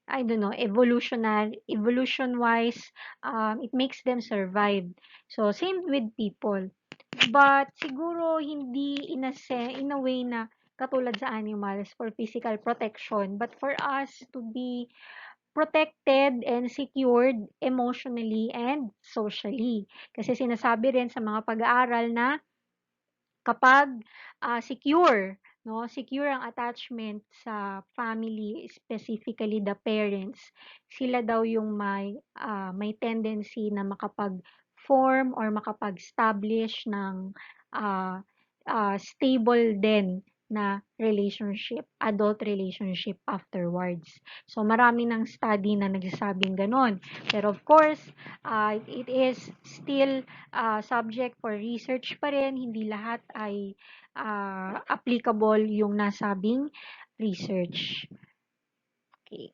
I don't know, evolution-wise, it makes them survive. So, same with people. But siguro hindi in a way na katulad sa animals for physical protection, but for us to be protected and secured emotionally and socially. Kasi sinasabi rin sa mga pag-aaral na kapag secure, no, secure ang attachment sa family, specifically the parents, sila daw yung may tendency na makapag-form or makapag-establish ng ah, stable din na relationship, adult relationship afterwards. So, marami ng study na nagsasabing ganon. Pero of course, it is still subject for research pa rin. Hindi lahat ay applicable yung nasabing research. Okay.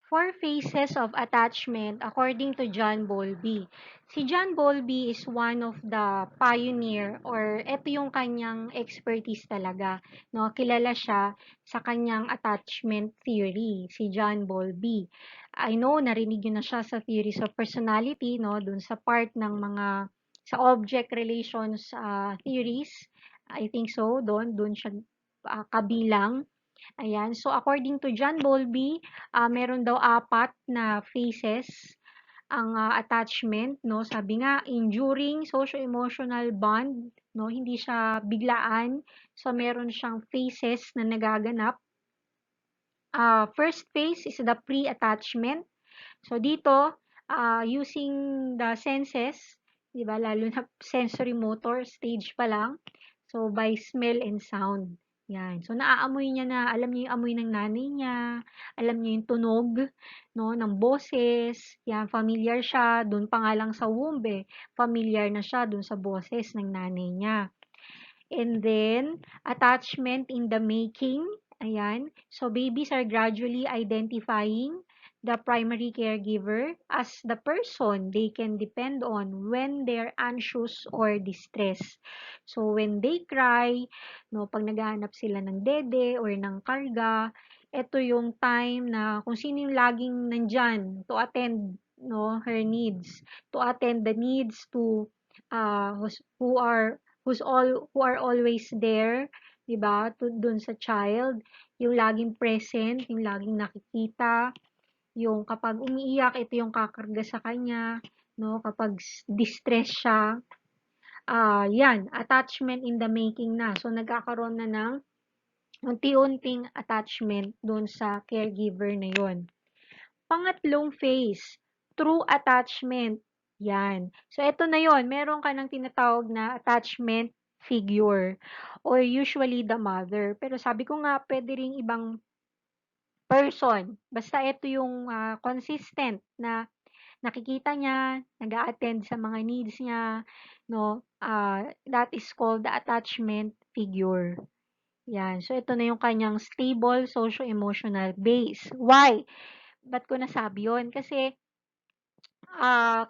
Four phases of attachment according to John Bowlby. Si John Bowlby is one of the pioneer or ito yung kanyang expertise talaga, no? Kilala siya sa kanyang attachment theory, si John Bowlby. I know narinig niyo na siya sa theories of personality, no? Dun sa part ng mga sa object relations theories. I think so, doon siya kabilang. Ayan. So, according to John Bowlby, meron daw apat na phases ang attachment, no? Sabi nga, enduring socio-emotional bond, no? Hindi siya biglaan. So, meron siyang phases na nagaganap. First phase is the pre-attachment. So, dito, using the senses, di ba? Lalo na sensory motor stage pa lang. So, by smell and sound. Yan. So, naaamoy niya na, alam niya yung amoy ng nanay niya, alam niya yung tunog, no, ng boses. Yan, familiar siya, dun pa nga lang sa womb, familiar na siya dun sa boses ng nanay niya. And then, attachment in the making. Ayan. So, babies are gradually identifying the primary caregiver as the person they can depend on when they're anxious or distressed. So, when they cry, no, pag naghahanap sila ng dede or ng karga, ito yung time na kung sino yung laging nandyan to attend, no, her needs, to attend the needs to who are who are always there, 'di ba? Dun sa child, yung laging present, yung laging nakikita, yung kapag umiiyak, ito yung kakarga sa kanya, no? Kapag distress siya, yan, attachment in the making na. So, nagkakaroon na ng unti-unting attachment dun sa caregiver na yon. Pangatlong phase, true attachment. Yan. So, ito na yon. Meron ka ng tinatawag na attachment figure or usually the mother. Pero sabi ko nga, pwede ring ibang person. Basta ito yung consistent na nakikita niya, nag-a-attend sa mga needs niya, no? That is called the attachment figure. Yan. So, ito na yung kanyang stable socio-emotional base. Why? Ba't ko nasabi yun? Kasi,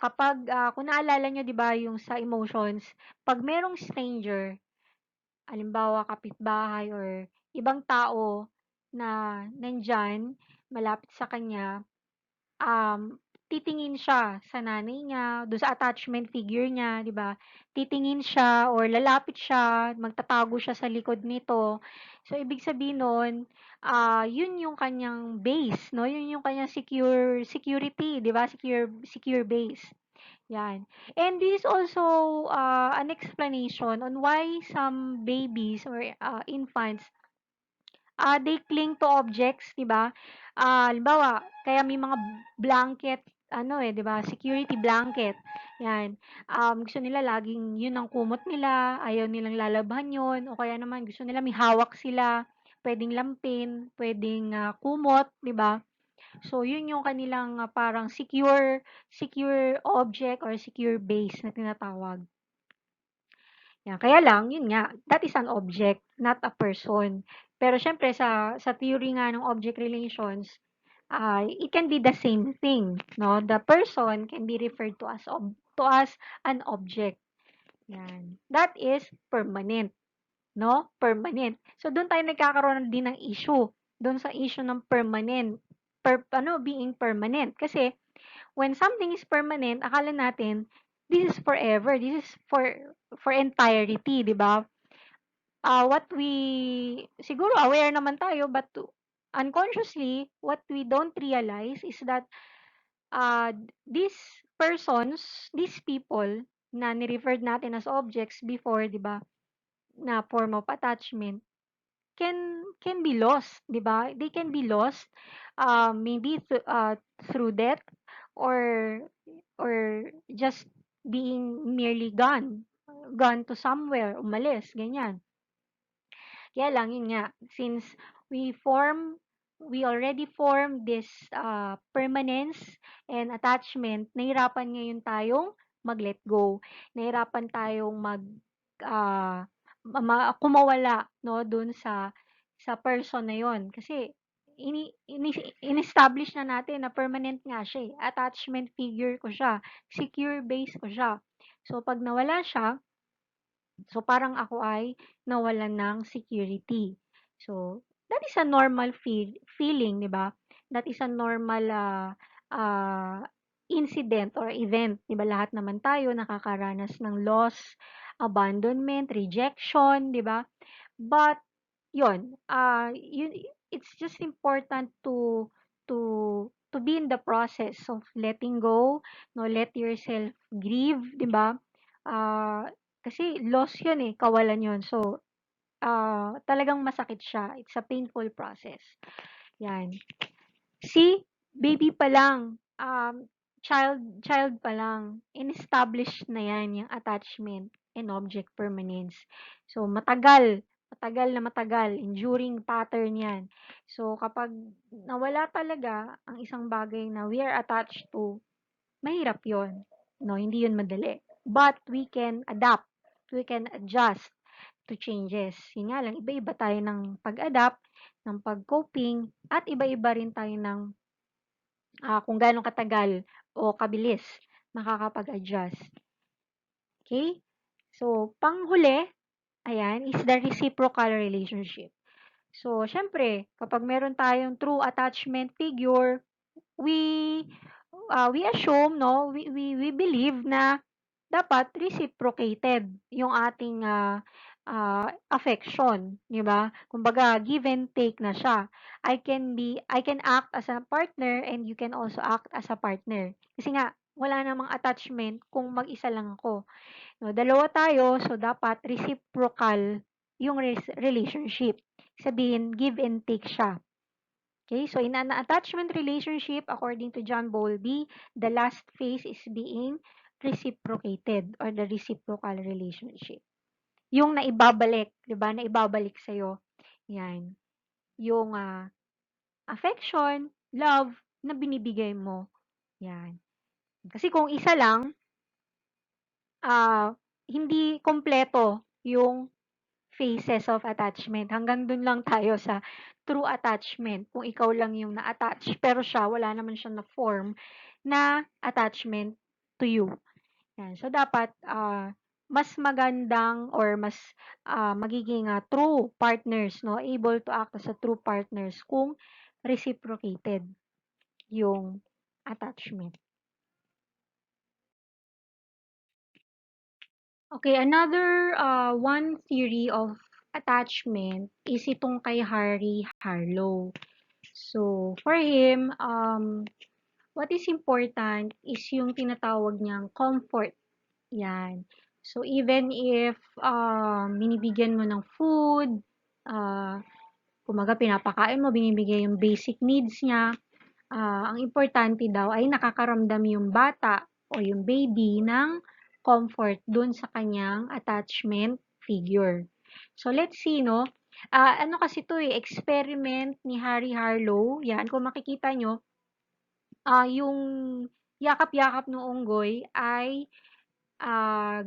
kapag, kung naalala nyo, di ba, yung sa emotions, pag merong stranger, halimbawa kapitbahay or ibang tao na nandyan, malapit sa kanya, titingin siya sa nanay niya, doon sa attachment figure niya, 'di ba? Titingin siya or lalapit siya, magtatago siya sa likod nito. So ibig sabihin nun, 'yun yung kanyang base, no? 'Yun yung kanyang security, 'di ba? Secure base. Yan. And this is also an explanation on why some babies or infants they cling to objects, 'di ba? Halimbawa, kaya may mga blanket, ano 'di ba, security blanket. 'Yan. Gusto nila laging 'yun ang kumot nila, ayaw nilang lalabhan 'yun, o kaya naman gusto nila may hawak sila, pwedeng lampin, pwedeng kumot, 'di ba? So, 'yun yung kanilang parang secure object or secure base na tinatawag. Yan, kaya lang, yun nga, that is an object, not a person. Pero syempre sa theory nga ng object relations, it can be the same thing, no? The person can be referred to as an object. Yan. That is permanent, no? Permanent. So doon tayo nagkakaroon din ng issue. Doon sa issue ng permanent, being permanent. Kasi when something is permanent, akala natin this is forever. This is for entirety, 'di ba? What we siguro aware naman tayo but unconsciously what we don't realize is that uh, these persons, these people na ni-referred natin as objects before, 'di ba? Na form of attachment can be lost, 'di ba? They can be lost maybe through death or just being merely gone to somewhere, umalis, ganyan. Kaya lang, yun nga, since we already form this permanence and attachment, nahirapan ngayon tayong mag-let go. Nahirapan tayong kumawala, no, dun sa person na yon. Kasi, in-establish na natin na permanent nga siya, eh. Attachment figure ko siya, secure base ko siya. So, 'pag nawala siya, so parang ako ay nawalan ng security. So, that is a normal feeling, 'di ba? That is a normal ah, incident or event, 'di ba? Lahat naman tayo nakakaranas ng loss, abandonment, rejection, 'di ba? But yun, it's just important to be in the process of letting go, no, let yourself grieve, 'di ba? Ah, kasi loss 'yun eh, kawalan 'yun. So, talagang masakit siya. It's a painful process. Yan. See, baby pa lang, child pa lang, in-establish na 'yan, yung attachment and object permanence. So, matagal, enduring pattern 'yan. So, kapag nawala talaga ang isang bagay na we are attached to, mahirap 'yon. No, hindi 'yun madali. But we can adapt, we can adjust to changes. Yun nga lang, iba-iba tayo ng pag-adapt, ng pag-coping, at iba-iba rin tayo ng kung gaano katagal o kabilis makakapag-adjust. Okay? So, panghuli, ayan, is the reciprocal relationship. So, syempre, kapag meron tayong true attachment figure, we we assume, no, we believe na dapat reciprocated yung ating affection, 'di ba? Kumbaga, give and take na siya. I can act as a partner and you can also act as a partner. Kasi nga, wala namang attachment kung mag-isa lang ako. No, dalawa tayo, so dapat reciprocal yung relationship. Sabihin, give and take siya. Okay, so in an attachment relationship, according to John Bowlby, the last phase is being reciprocated or the reciprocal relationship. Yung naibabalik, 'di ba? Naibabalik sa 'yo. 'Yan. Yung affection, love na binibigay mo. 'Yan. Kasi kung isa lang, ah hindi kompleto yung phases of attachment. Hanggang dun lang tayo sa true attachment. Kung ikaw lang yung na-attach, pero siya, wala naman siyang na-form na attachment to you. Yan. So, dapat, mas magandang or mas magiging true partners, no? Able to act as a true partners kung reciprocated yung attachment. Okay, another one theory of attachment is itong kay Harry Harlow. So, for him, what is important is yung tinatawag niyang comfort. Yan. So, even if binibigyan mo ng food, kumaga pinapakain mo, binibigay yung basic needs niya, ang importante daw ay nakakaramdam yung bata o yung baby ng comfort dun sa kanyang attachment figure. So, let's see, no? Ano kasi to eh, experiment ni Harry Harlow. Yan, kung makikita nyo, yung yakap-yakap ng unggoy ay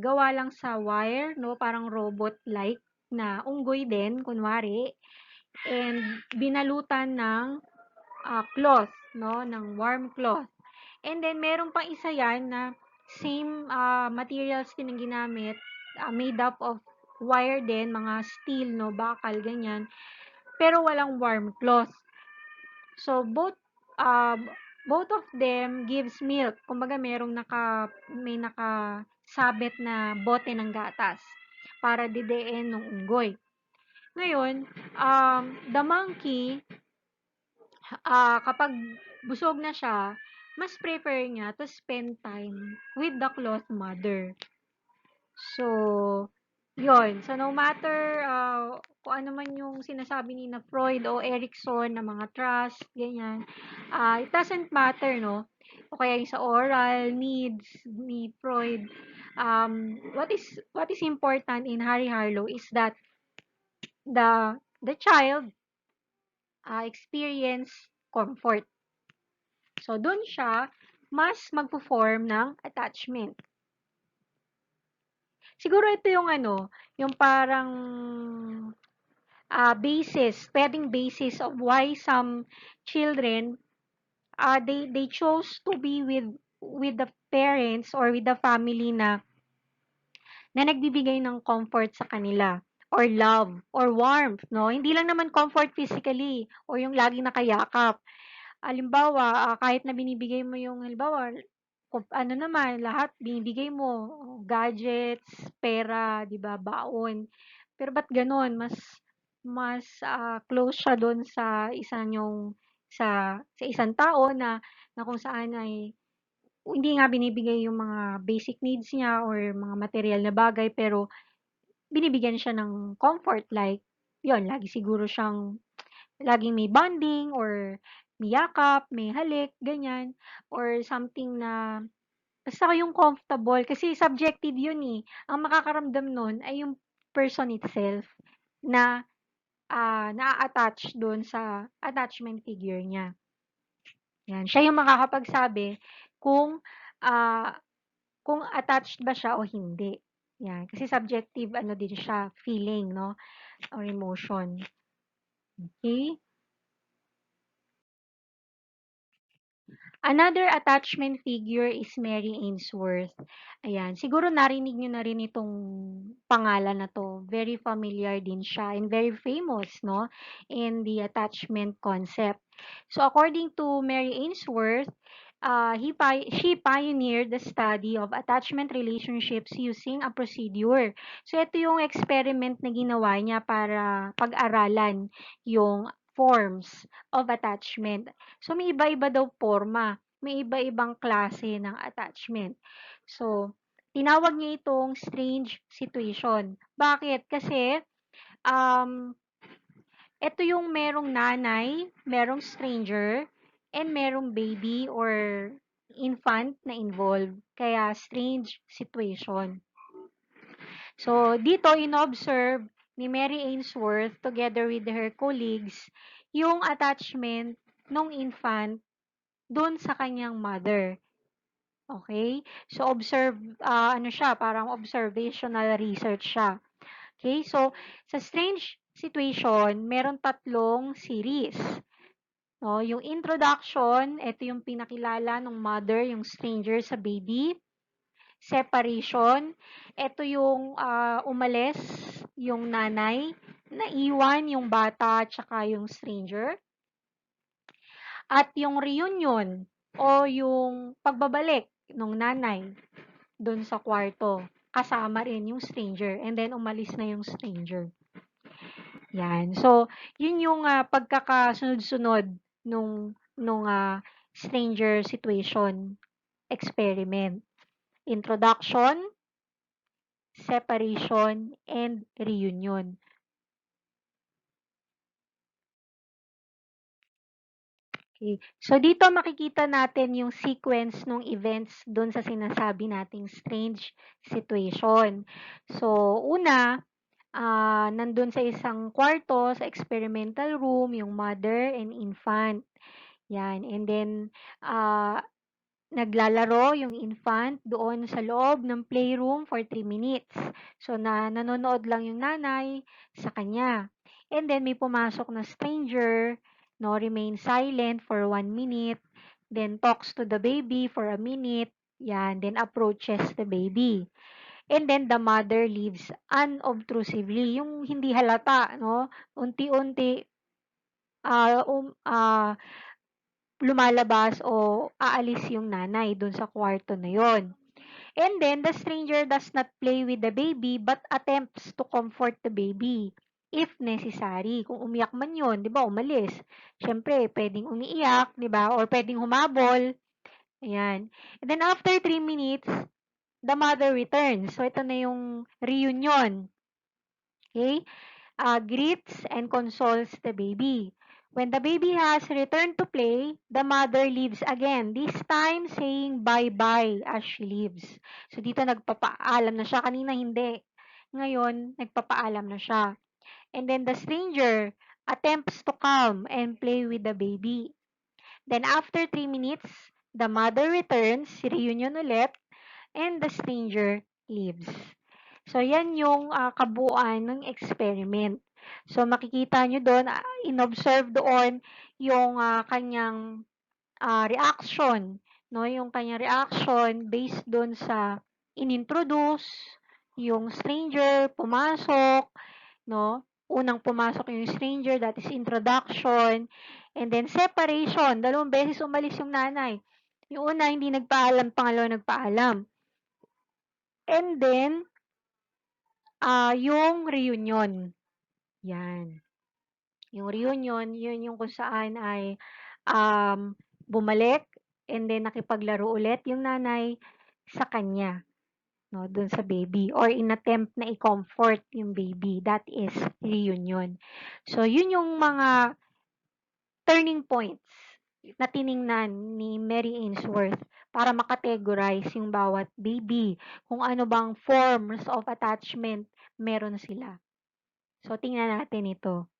gawa lang sa wire, no? Parang robot-like na unggoy din, kunwari. And binalutan ng cloth, no? Ng warm cloth. And then, meron pang isa yan na same materials din ang ginamit, made up of wire din, mga steel, no? Bakal, ganyan. Pero walang warm cloth. So, both of them gives milk. Kumbaga, may nakasabit na bote ng gatas para didein ng unggoy. Ngayon, the monkey, kapag busog na siya, mas prefer niya to spend time with the cloth mother. So, yon. So, no matter kung ano man yung sinasabi ni na Freud o Erikson na mga trust, ganyan, it doesn't matter, no? O kaya yung sa oral needs ni Freud, what is important in Harry Harlow is that the child experience comfort. So, dun siya mas magpo-form ng attachment. Siguro ito yung yung parang basis of why some children, they chose to be with the parents or with the family na nagbibigay ng comfort sa kanila or love or warmth, no? Hindi lang naman comfort physically or yung laging nakayakap. Halimbawa, kahit na binibigay mo yung halimbawa, ano naman, lahat binibigay mo, gadgets, pera, 'di ba, baon. Pero ba't gano'n? Mas close siya do'n sa sa isang tao na kung saan ay hindi nga binibigay yung mga basic needs niya or mga material na bagay, pero binibigyan siya ng comfort like, 'yun, lagi siguro siyang laging may bonding or may yakap, may halik, ganyan, or something na basta yung comfortable kasi subjective yun, eh. Ang makakaramdam nun ay yung person itself na, naa-attach dun sa attachment figure niya. Yan, siya yung makakapagsabi kung, ah, kung attached ba siya o hindi. Yan, kasi subjective ano din siya, feeling 'no, or emotion. Okay. Another attachment figure is Mary Ainsworth. Ayan, siguro narinig niyo na rin itong pangalan na 'to. Very familiar din siya and very famous, 'no, in the attachment concept. So according to Mary Ainsworth, she pioneered the study of attachment relationships using a procedure. So ito yung experiment na ginawa niya para pag-aralan yung forms of attachment. So, may iba-iba daw porma, may iba-ibang klase ng attachment. So, tinawag niya itong strange situation. Bakit? Kasi, um, ito yung merong nanay, merong stranger, and merong baby or infant na involved. Kaya, strange situation. So, dito inobserve ni Mary Ainsworth together with her colleagues yung attachment nung infant dun sa kanyang mother. Okay? So, ano siya, parang observational research siya. Okay? So, sa strange situation, meron tatlong series. No, yung introduction, ito yung pinakilala ng mother, yung stranger sa baby. Separation, ito yung umalis, yung nanay, naiwan yung bata, tsaka yung stranger. At yung reunion o yung pagbabalik ng nanay doon sa kwarto, kasama rin yung stranger and then umalis na yung stranger. Yan. So, yun yung pagkakasunod-sunod nung stranger situation experiment. Introduction, separation, and reunion. Okay. So, dito makikita natin yung sequence ng events doon sa sinasabi nating strange situation. So, una, nandun sa isang kwarto, sa experimental room, yung mother and infant. Yan. And then, ah, naglalaro yung infant doon sa loob ng playroom for 3 minutes. So, nanonood lang yung nanay sa kanya. And then, may pumasok na stranger, no, remain silent for 1 minute, then talks to the baby for a minute, yan, then approaches the baby. And then, the mother leaves unobtrusively, yung hindi halata, no, unti-unti, ah, um, ah, lumalabas o aalis yung nanay dun sa kwarto na yon. And then, the stranger does not play with the baby but attempts to comfort the baby if necessary. Kung umiyak man yun, di ba, umalis. Siyempre, pwedeng umiiyak, di ba, or pwedeng humabol. Ayan. And then, after 3 minutes, the mother returns. So, ito na yung reunion. Okay? Greets and consoles the baby. When the baby has returned to play, the mother leaves again, this time saying bye-bye as she leaves. So, dito nagpapaalam na siya. Kanina hindi. Ngayon, nagpapaalam na siya. And then the stranger attempts to calm and play with the baby. Then after 3 minutes, the mother returns, reunion ulit, and the stranger leaves. So, yan yung kabuuan ng experiment. So, makikita nyo doon, in-observe doon yung kanyang reaction, no? Yung kanyang reaction based doon sa inintroduce, yung stranger, pumasok, no? Unang pumasok yung stranger, that is introduction. And then separation, dalawang beses umalis yung nanay. Yung una, hindi nagpaalam, pangalawa nagpaalam. And then, yung reunion. Yan. Yung reunion, yun yung kung saan ay bumalik and then nakipaglaro ulit yung nanay sa kanya, no, dun sa baby or in attempt na i-comfort yung baby. That is reunion. So, yun yung mga turning points na tiningnan ni Mary Ainsworth para makategorize yung bawat baby, kung ano bang forms of attachment meron sila. So, tingnan natin ito.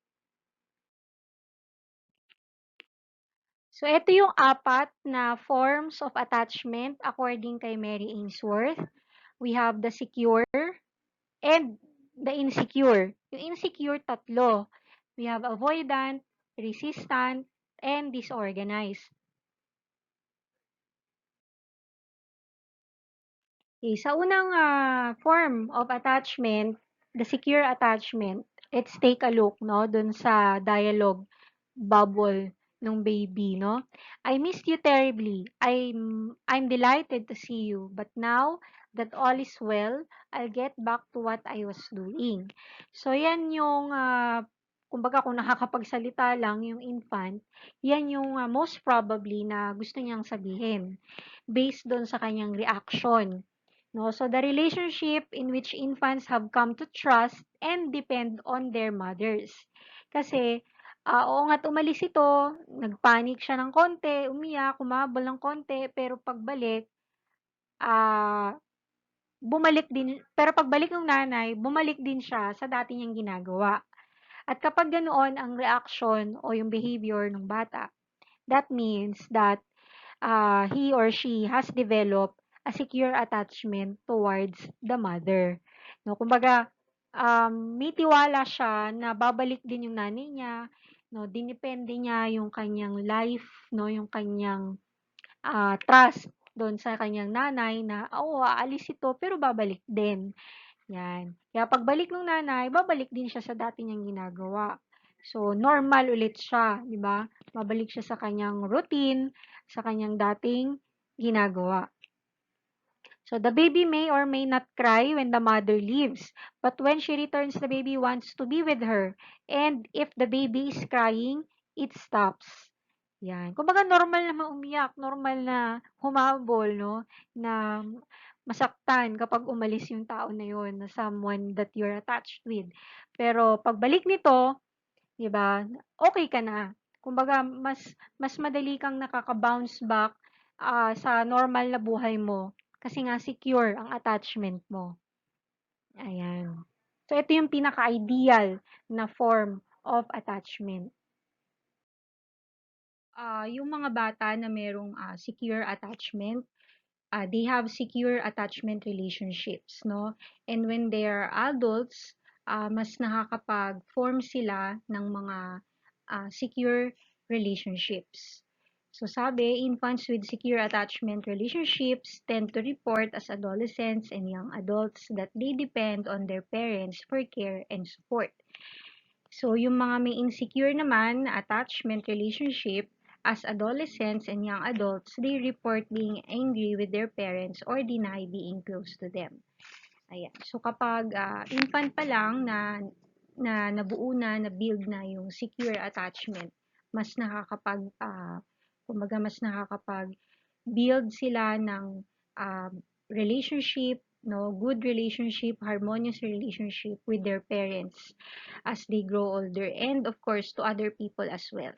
So, ito yung apat na forms of attachment according kay Mary Ainsworth. We have the secure and the insecure. Yung insecure, tatlo. We have avoidant, resistant, and disorganized. Okay, sa unang form of attachment, the secure attachment, let's take a look, no, dun sa dialogue bubble ng baby, no? I missed you terribly. I'm delighted to see you, but now that all is well, I'll get back to what I was doing. So, yan yung, kumbaga kung nakakapagsalita lang yung infant, yan yung most probably na gusto niyang sabihin based doon sa kanyang reaction. No? So, the relationship in which infants have come to trust and depend on their mothers. Kasi, oo nga't umalis ito, nagpanik siya ng konti, umiyak, kumabol ng konti, pero pagbalik, ah, bumalik din, pero pagbalik ng nanay, bumalik din siya sa dati niyang ginagawa. At kapag ganoon ang reaction o yung behavior ng bata, that means that he or she has developed a secure attachment towards the mother. No, kumbaga, may tiwala siya na babalik din yung nanay niya, no, dinepende niya yung kanyang life, no, yung kanyang trust doon sa kanyang nanay na, oo, aalis ito, pero babalik din. Yan. Kaya pagbalik ng nanay, babalik din siya sa dati niyang ginagawa. So, normal ulit siya, di ba? Babalik siya sa kanyang routine, sa kanyang dating ginagawa. So, the baby may or may not cry when the mother leaves, but when she returns, the baby wants to be with her. And if the baby is crying, it stops. Yan. Kumbaga, normal na umiyak, normal na humabol, no? Na masaktan kapag umalis yung tao na yun, na someone that you're attached with. Pero pagbalik nito, 'di ba, okay ka na. Kumbaga, mas madali kang nakaka-bounce back sa normal na buhay mo kasi nga secure ang attachment mo. Ayan. So, ito yung pinaka-ideal na form of attachment. Yung mga bata na merong secure attachment, they have secure attachment relationships, no? And when they are adults, mas nakakapag-form sila ng mga secure relationships. So sabi, infants with secure attachment relationships tend to report as adolescents and young adults that they depend on their parents for care and support. So, yung mga may insecure naman na attachment relationship, as adolescents and young adults, they report being angry with their parents or deny being close to them. Ayan. So, kapag infant pa lang na nabuo na build na yung secure attachment, mas kumbaga mas nakakapag-build sila ng relationship, no, good relationship, harmonious relationship with their parents as they grow older and of course to other people as well.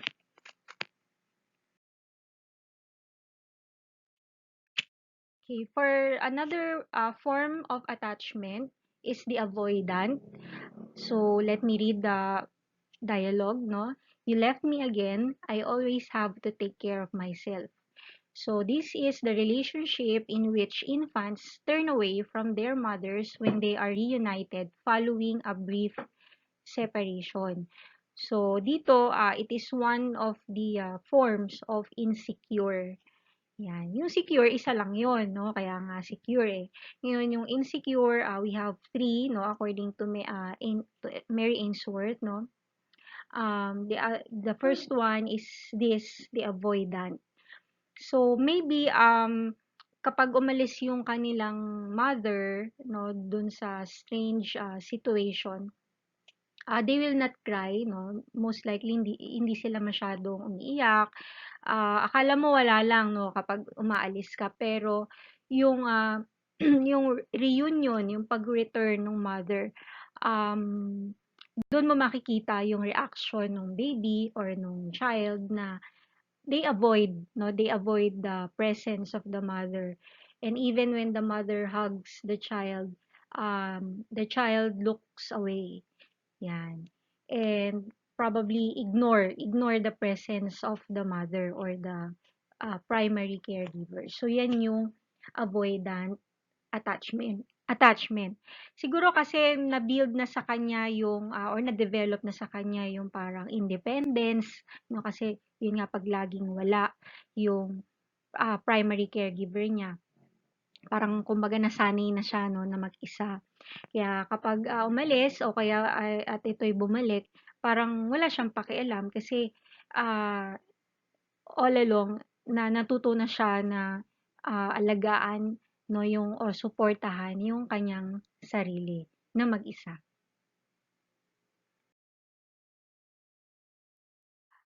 Okay, for another form of attachment is the avoidant. So let me read the dialogue, no? You left me again. I always have to take care of myself. So this is the relationship in which infants turn away from their mothers when they are reunited following a brief separation. So dito, it is one of the forms of insecure. Yan. Yung secure, isa lang yun, no? Kaya nga secure eh. Ngayon, yung insecure, we have three, no? According to, to Mary Ainsworth, no? The first one is this, the avoidant. So, maybe, kapag umalis yung kanilang mother, no, dun sa strange situation, they will not cry, no? Most likely, hindi sila masyadong umiiyak. Akala mo wala lang, no, kapag umaalis ka. Pero, yung, yung reunion, yung pag-return ng mother, um, doon mo makikita yung reaction ng baby or ng child na they avoid, no, they avoid the presence of the mother. And even when the mother hugs the child looks away. Yan. And probably ignore the presence of the mother or the primary caregiver. So yan yung avoidant attachment. Siguro kasi na-build na sa kanya yung or na-develop na sa kanya yung parang independence, no, kasi yun nga pag laging wala yung primary caregiver niya. Parang kumbaga nasanay na siya, no, na mag-isa. Kaya kapag umalis o kaya at ito'y bumalik, parang wala siyang pakialam kasi ah, all along na natuto na siya na alagaan, no, yung o suportahan yung kanyang sarili na mag-isa.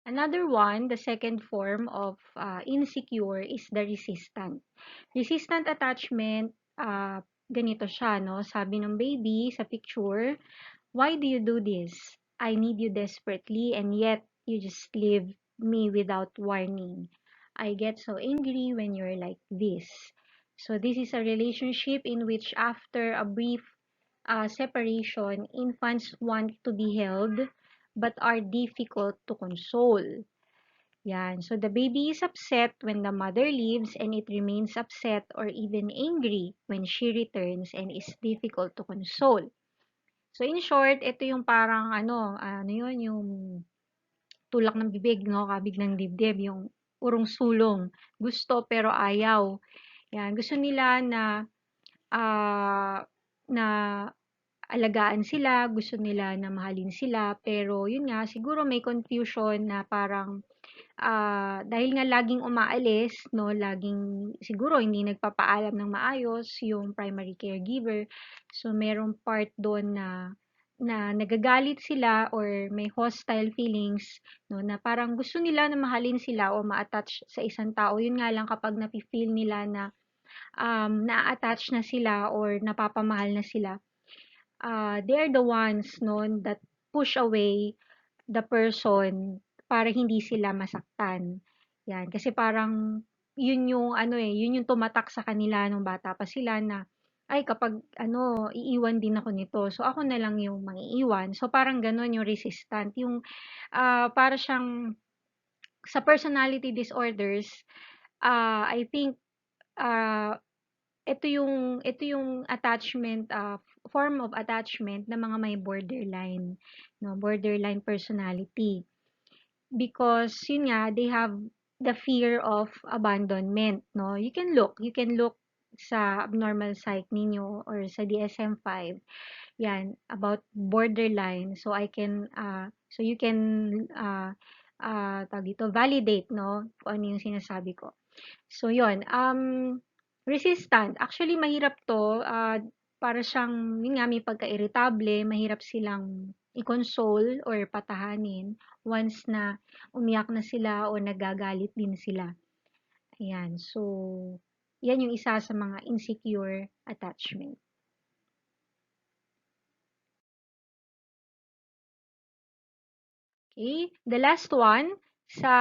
Another one, the second form of insecure is the resistant. Resistant attachment, ganito siya, no? Sabi ng baby sa picture, "Why do you do this? I need you desperately and yet you just leave me without warning. I get so angry when you're like this." So this is a relationship in which after a brief separation, infants want to be held but are difficult to console. Yan. So the baby is upset when the mother leaves and it remains upset or even angry when she returns and is difficult to console. So in short, ito yung parang ano yun, yung tulak ng bibig, no? Kabig ng dibdib, yung urong sulong. Gusto pero ayaw. Yan. Gusto nila ah, na alagaan sila, gusto nila na mahalin sila, pero yun nga, siguro may confusion na parang dahil nga laging umaalis, no, laging siguro hindi nagpapaalam ng maayos yung primary caregiver. So merong part doon na nagagalit sila or may hostile feelings, no, na parang gusto nila na mahalin sila o ma-attach sa isang tao. Yun nga lang kapag nafi-feel nila na na-attach na sila or napapamahal na sila, they're the ones, no, that push away the person para hindi sila masaktan. Yan, kasi parang yun yung yun yung tumatak sa kanila nung bata pa sila na ay kapag iiwan din ako nito. So ako na lang yung mangiiwan. So parang gano'n yung resistant, yung para siyang sa personality disorders, I think ah, ito yung attachment, form of attachment ng mga may borderline, no, borderline personality. Because yun nga, they have the fear of abandonment, no? You can look sa abnormal psych ninyo or sa DSM-5, yan, about borderline. So so you can tawag dito, validate, no, kung ano yung sinasabi ko. So yun, resistant, actually mahirap 'to, para siyang yun nga may pagka-irritable, mahirap silang i-console or patahanin once na umiyak na sila o nagagalit din sila. Ayan, so yan yung isa sa mga insecure attachment. Okay, the last one sa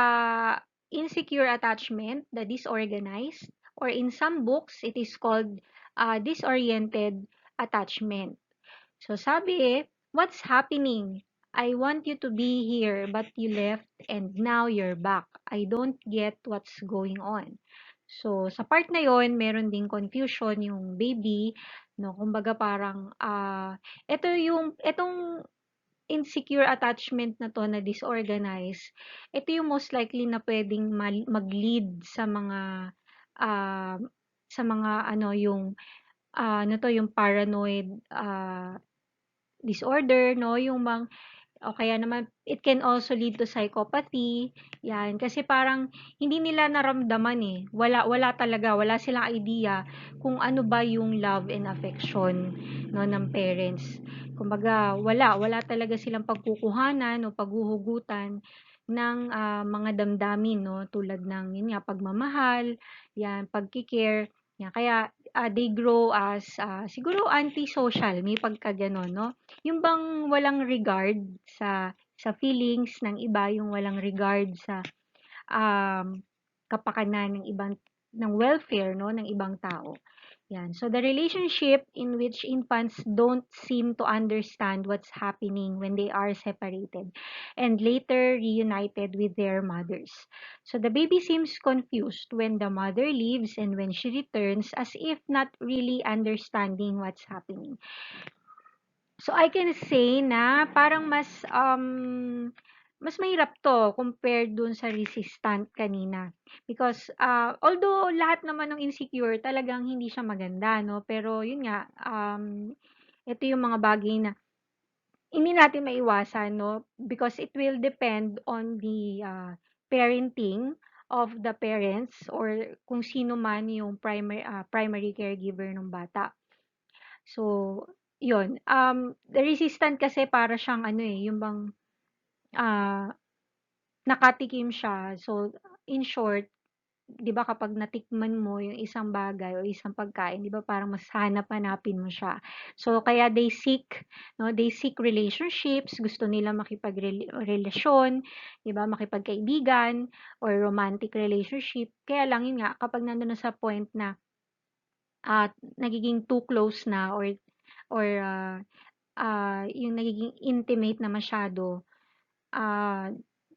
insecure attachment, the disorganized, or in some books, it is called disoriented attachment. So sabi, what's happening? I want you to be here, but you left and now you're back. I don't get what's going on. So, sa part na yon meron ding confusion yung baby, no? Kumbaga parang, itong insecure attachment na 'to na disorganized, ito yung most likely na puwedeng mag-lead ah, sa mga ano, yung, ano 'to, yung paranoid, disorder 'no, yung o kaya naman it can also lead to psychopathy, 'yan. Kasi parang hindi nila naramdaman, eh, wala talaga, wala silang idea kung ano ba yung love and affection 'no, ng parents. Kumbaga wala talaga silang pagkukuhanan o paghuhugutan ng, mga damdamin 'no, tulad ng yun nga, pagmamahal, 'yan, pagki-care, 'yan. Kaya, they grow as, siguro antisocial, may pagkagano'n 'no. Yung bang walang regard sa feelings ng iba, yung walang regard sa, um, kapakanan ng welfare 'no, ng ibang tao, 'yan. So, the relationship in which infants don't seem to understand what's happening when they are separated and later reunited with their mothers. So, the baby seems confused when the mother leaves and when she returns as if not really understanding what's happening. So, I can say na parang mas mahirap 'to compared dun sa resistant kanina. Because, although lahat naman ng insecure talagang hindi siya maganda 'no, pero yun nga, ito yung mga bagay na hindi natin maiwasan 'no, because it will depend on the, parenting of the parents or kung sino man yung primary caregiver ng bata. So, yun, the resistant kasi para siyang ano, eh, yung bang, ah, nakatikim siya. So, in short, 'di ba kapag natikman mo yung isang bagay o isang pagkain, 'di ba parang mas hanap-hanapin mo siya. So, kaya they seek 'no, they seek relationships, gusto nila relasyon, 'di ba, makipagkaibigan or romantic relationship. Kaya lang yun nga, kapag nandun na sa point na, nagiging too close na or, yung nagiging intimate na masyado, ah,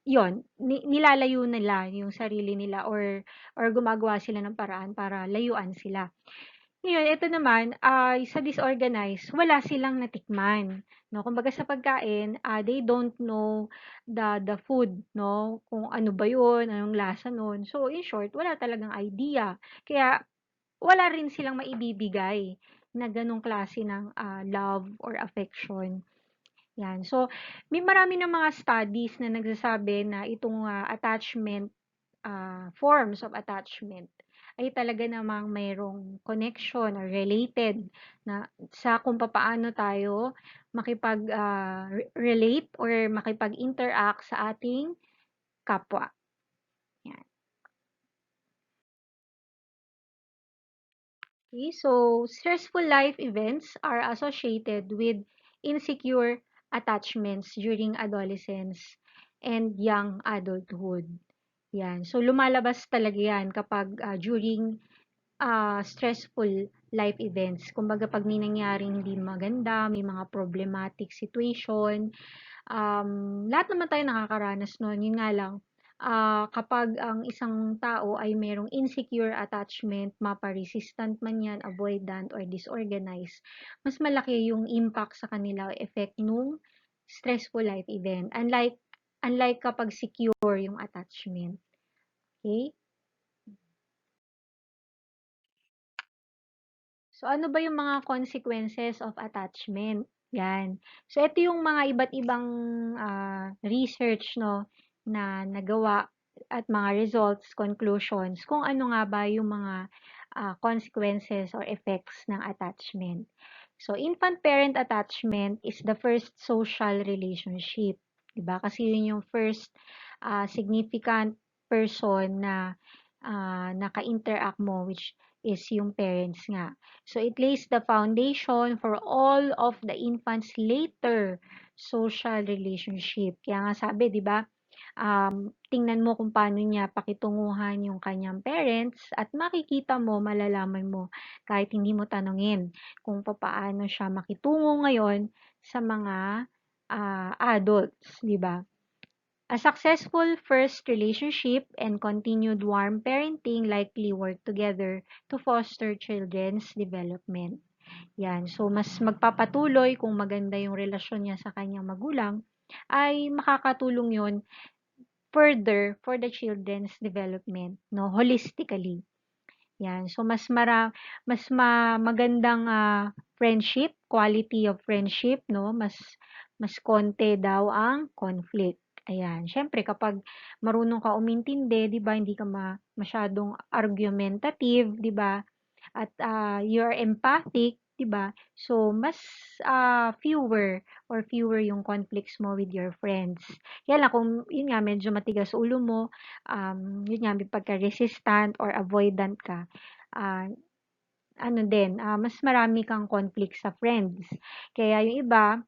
yun, nilalayo nila yung sarili nila or gumagawa sila ng paraan para layuan sila. Ngayon, ito naman, sa disorganized, wala silang natikman, 'no? Kumbaga sa pagkain, they don't know the food, 'no? Kung ano ba yun, anong lasa nun. So, in short, wala talagang idea. Kaya wala rin silang maibibigay na ganong klase ng, love or affection. 'Yan. So, may marami ng mga studies na nagsasabi na itong, forms of attachment ay talaga namang mayroong connection or related na sa kung papaano tayo relate or makipag-interact sa ating kapwa. 'Yan. Okay, so stressful life events are associated with insecure attachments during adolescence and young adulthood. Yan. So lumalabas talaga yan kapag during stressful life events. Kumbaga pag may nangyaring hindi maganda, may mga problematic situation, lahat naman tayo nakakaranas nun. Yun nga lang, kapag ang isang tao ay merong insecure attachment, mapa-resistant man yan, avoidant, or disorganized, mas malaki yung impact sa kanila, effect nung stressful life event. Unlike kapag secure yung attachment. Okay? So, ano ba yung mga consequences of attachment? Yan. So, ito yung mga iba't ibang research no, na nagawa at mga results, conclusions, kung ano nga ba yung mga consequences or effects ng attachment. So, infant-parent attachment is the first social relationship. Diba? Kasi yun yung first significant person na naka-interact mo, which is yung parents nga. So, it lays the foundation for all of the infant's later social relationship. Kaya nga sabi, di ba, tingnan mo kung paano niya pakitunguhan yung kanyang parents at makikita mo, malalaman mo kahit hindi mo tanungin kung paano siya makitungo ngayon sa mga adults, di ba? A successful first relationship and continued warm parenting likely work together to foster children's development. Yan, so mas magpapatuloy kung maganda yung relasyon niya sa kanyang magulang, ay makakatulong yun further for the children's development, no, holistically. Yan. So magandang friendship, quality of friendship, no? Mas konti daw ang conflict. Ayan. Siyempre kapag marunong ka umintindi, 'di ba, hindi ka masyadong argumentative, 'di ba? At you're empathic, 'di ba? So mas fewer yung conflicts mo with your friends. Kaya lang kung yun nga medyo matigas ulo mo, yun nga may pagka-resistant or avoidant ka, ah, ano din, mas marami kang conflict sa friends. Kaya yung iba,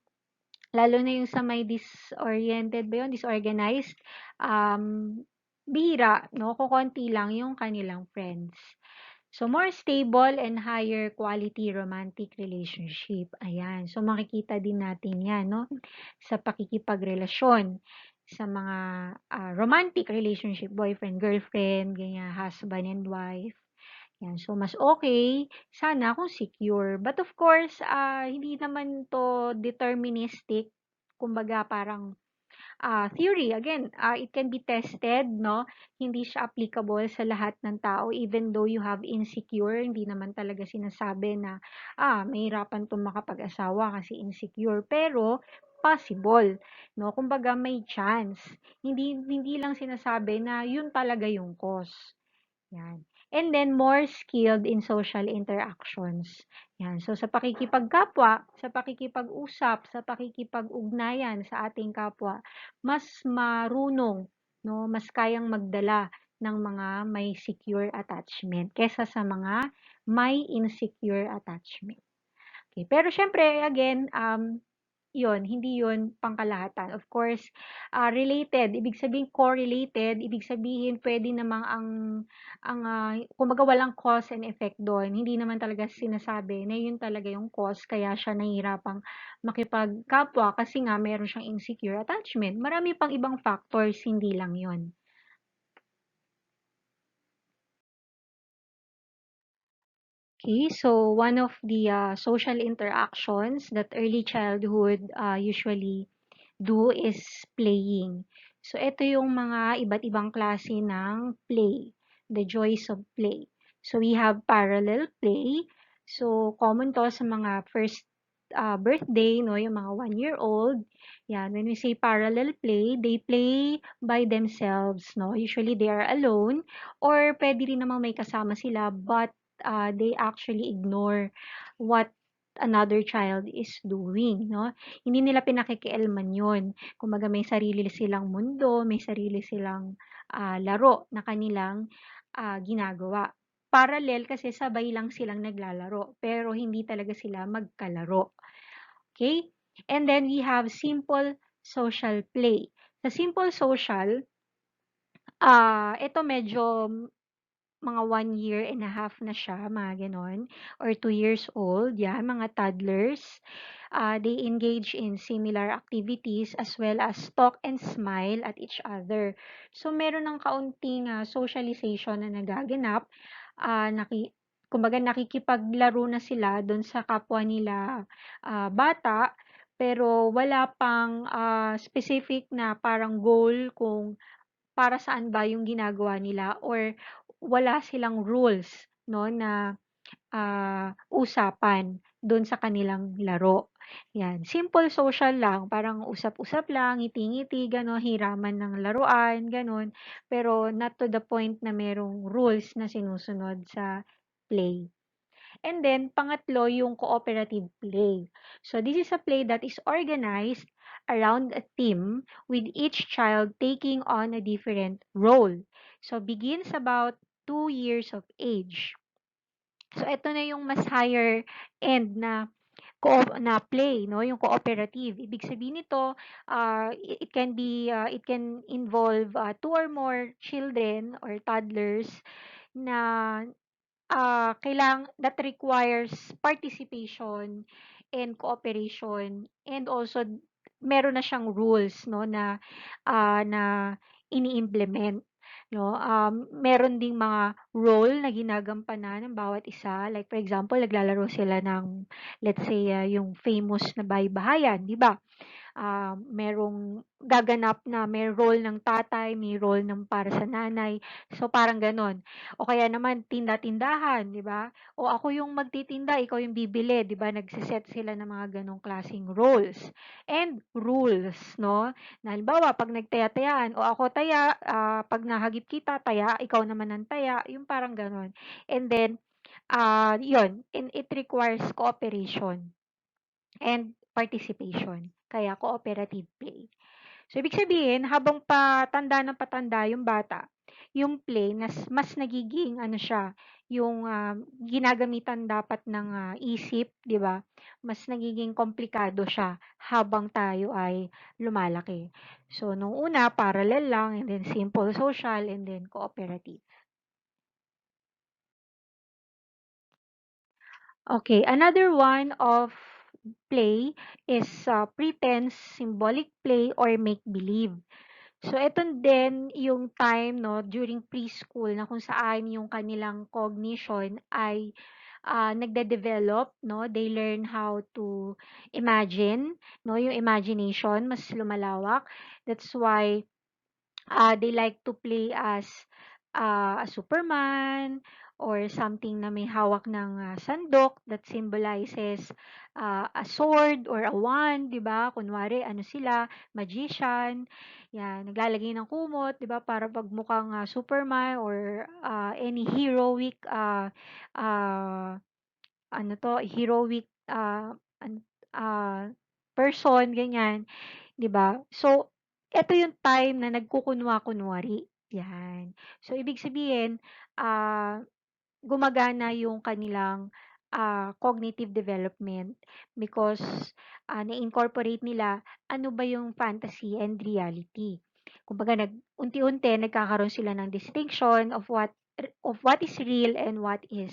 lalo na yung sa may disorganized, um, bihira, no? Kokonti lang yung kanilang friends. So, more stable and higher quality romantic relationship. Ayan. So, makikita din natin yan, no? Sa pakikipagrelasyon sa mga romantic relationship, boyfriend, girlfriend, ganyan, husband and wife. Yan. So, mas okay sana kung secure. But of course, hindi naman to deterministic. Kumbaga, parang theory. Again, it can be tested, no? Hindi siya applicable sa lahat ng tao. Even though you have insecure, hindi naman talaga sinasabi na, mahirapan itong makapag-asawa kasi insecure. Pero, possible, no? Kumbaga, may chance. Hindi lang sinasabi na yun talaga yung cause. Yan. And then more skilled in social interactions. Yan. So sa pakikipagkapwa, sa pakikipag-usap, sa pakikipag-ugnayan sa ating kapwa, mas marunong, no, mas kayang magdala ng mga may secure attachment kesa sa mga may insecure attachment. Okay. Pero syempre, again, yun, hindi yun pangkalahatan. Of course, related, ibig sabihin correlated, ibig sabihin pwede namang kumbaga walang cause and effect doon. Hindi naman talaga sinasabi na yun talaga yung cause, kaya siya nahihirapang makipagkapwa kasi nga meron siyang insecure attachment. Marami pang ibang factors, hindi lang yun. Okay, so one of the social interactions that early childhood usually do is playing. So, ito yung mga iba't ibang klase ng play, the joys of play. So, we have parallel play. So, common to sa mga first birthday, no, yung mga 1-year-old. Yan, when we say parallel play, they play by themselves, no. Usually, they are alone or pwede rin namang may kasama sila but they actually ignore what another child is doing, no? Hindi nila pinakikialaman yun. Kumbaga may sarili silang mundo, may sarili silang laro na kanilang ginagawa. Parallel kasi sabay lang silang naglalaro, pero hindi talaga sila magkalaro. Okay? And then we have simple social play. Sa simple social, ito medyo mga 1 year and a half na siya, mga gano'n, or 2 years old, yan, mga toddlers. They engage in similar activities as well as talk and smile at each other. So, meron ng kaunting socialization na nagaganap. Kumbaga, nakikipaglaro na sila doon sa kapwa nila bata, pero wala pang specific na parang goal kung para saan ba yung ginagawa nila or wala silang rules, no, na usapan dun sa kanilang laro. Yan, simple social lang, parang usap-usap lang, ngiti-ngiti, gano'n, hiraman ng laruan, gano'n. Pero not to the point na merong rules na sinusunod sa play. And then, pangatlo, yung cooperative play. So, this is a play that is organized around a theme with each child taking on a different role. So, begins about 2 years of age. So, ito na yung mas higher end na play, no, yung cooperative. Ibig sabihin nito, it can involve two or more children or toddlers na that requires participation and cooperation, and also meron na siyang rules, no, na ini-implement. 'no? Meron ding mga role na ginagampanan ng bawat isa, like for example, naglalaro sila ng let's say, yung famous na Baybahayan, 'di ba? Merong gaganap na may role ng tatay, may role ng para sa nanay. So, parang gano'n. O kaya naman tinda-tindahan, 'di ba? O ako yung magtitinda, ikaw yung bibili, 'di ba? Nagse-set sila ng mga gano'ng klaseng roles and rules, 'no? Na halimbawa, 'pag nagtaya-tayaan, o ako taya, 'pag nahagip kita, taya, ikaw naman ang taya, yung parang gano'n. And then, 'yun, and it requires cooperation and participation, kaya cooperative play. So, ibig sabihin, habang patanda ng patanda yung bata, yung play mas nagiging ano siya, yung ginagamitan dapat ng isip, 'di ba? Mas nagiging komplikado siya habang tayo ay lumalaki. So, nung una, parallel lang, and then simple social, and then cooperative. Okay, another one of play is pretense, symbolic play, or make-believe. So, ito din yung time 'no, during preschool na kung saan yung kanilang cognition ay, nagde-develop 'no. They learn how to imagine 'no, yung imagination mas lumalawak. That's why they like to play as a Superman or something na may hawak ng sandok that symbolizes a sword or a wand, 'di ba? Kunwari, ano sila, magician, yan, naglalagay ng kumot, 'di ba? Para pagmukhang Superman or any heroic uh, ano 'to, heroic an ah, person, ganyan. 'Di ba? So, eto yung time na nagkukunwa-kunwari, 'yan. So, ibig sabihin, ah, gumagana yung kanilang, cognitive development because, na-incorporate nila ano ba yung fantasy and reality. Kumbaga unti-unti nagkakaroon sila ng distinction of what is real and what is,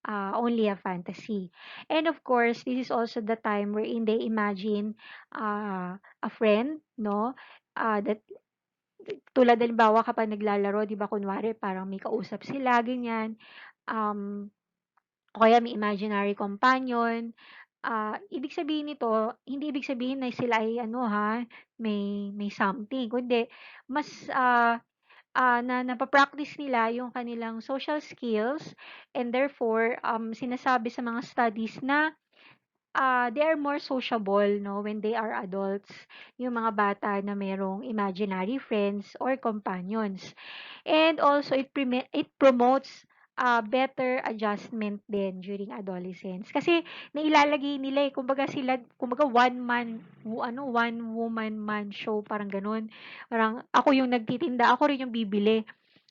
only a fantasy. And of course, this is also the time wherein they imagine, a friend 'no, that tulad halimbawa kapag naglalaro 'di ba kunwari parang may kausap sila ganyan, um, o kaya may imaginary companion. Ibig sabihin nito, hindi ibig sabihin na sila ay ano ha, may something kundi mas, na napa-practice nila yung kanilang social skills and therefore, sinasabi sa mga studies na they are more sociable 'no, when they are adults, yung mga bata na merong imaginary friends or companions. And also it promotes, better adjustment din during adolescence. Kasi nailalagay nila, kumbaga one woman man show parang gano'n. Parang ako yung nagtitinda, ako rin yung bibili.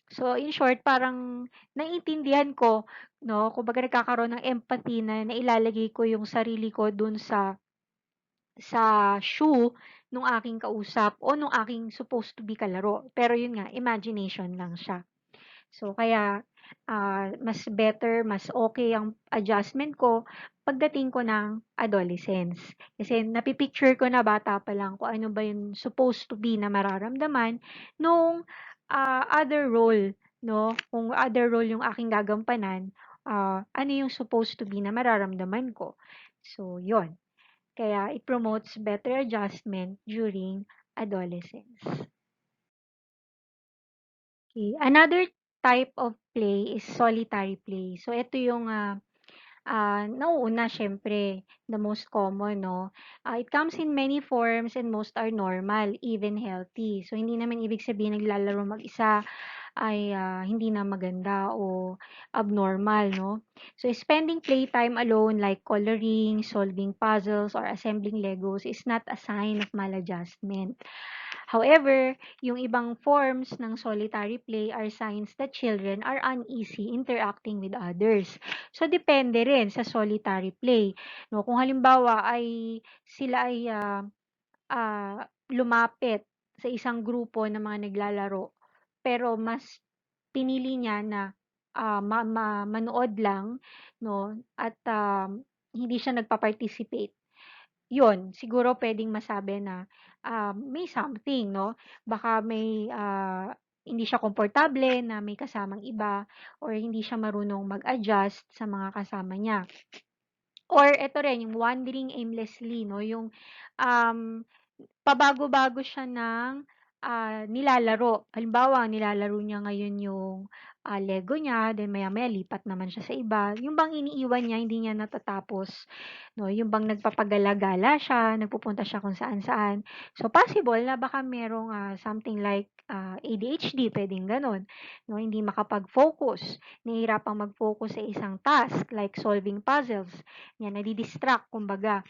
So, in short, parang naiintindihan ko, 'no, kumbaga nagkakaroon ng empathy na nailalagay ko yung sarili ko dun sa shoe nung aking kausap o nung aking supposed to be kalaro. Pero yun nga, imagination lang siya. So, kaya, mas better, mas okay ang adjustment ko pagdating ko ng adolescence. Kasi napi-picture ko na bata pa lang kung ano ba yung supposed to be na mararamdaman nung, other role 'no, kung other role yung aking gagampanan, ano yung supposed to be na mararamdaman ko. So, yun. Kaya it promotes better adjustment during adolescence. Okay. Another type of play is solitary play. So, ito yung nauuna siyempre, the most common 'no. It comes in many forms and most are normal, even healthy. So, hindi naman ibig sabihin naglalaro mag-isa ay, hindi na maganda o abnormal 'no. So, spending playtime alone like coloring, solving puzzles, or assembling Legos is not a sign of maladjustment. However, yung ibang forms ng solitary play are signs that children are uneasy interacting with others. So, depende rin sa solitary play. No, kung halimbawa ay sila ay lumapit sa isang grupo ng mga naglalaro, pero mas pinili niya na manood lang, no, at hindi siya nagpa-participate. Yun, siguro puwedeng masabi na, may something 'no, baka may, hindi siya komportable na may kasamang iba or hindi siya marunong mag-adjust sa mga kasama niya. Or eto rin, yung wandering aimlessly, no? Yung um, pabago-bago siya ng nilalaro. Halimbawa, nilalaro niya ngayon yung Lego niya, then maya-maya lipat naman siya sa iba. Yung bang iniiwan niya, hindi niya natatapos. No? Yung bang nagpapagala-gala siya, nagpupunta siya kung saan-saan. So, possible na baka merong something like ADHD, pwedeng ganon. No? Hindi makapag-focus. Nahihirapang mag-focus sa isang task, like solving puzzles. Yan, nadidistract, kumbaga.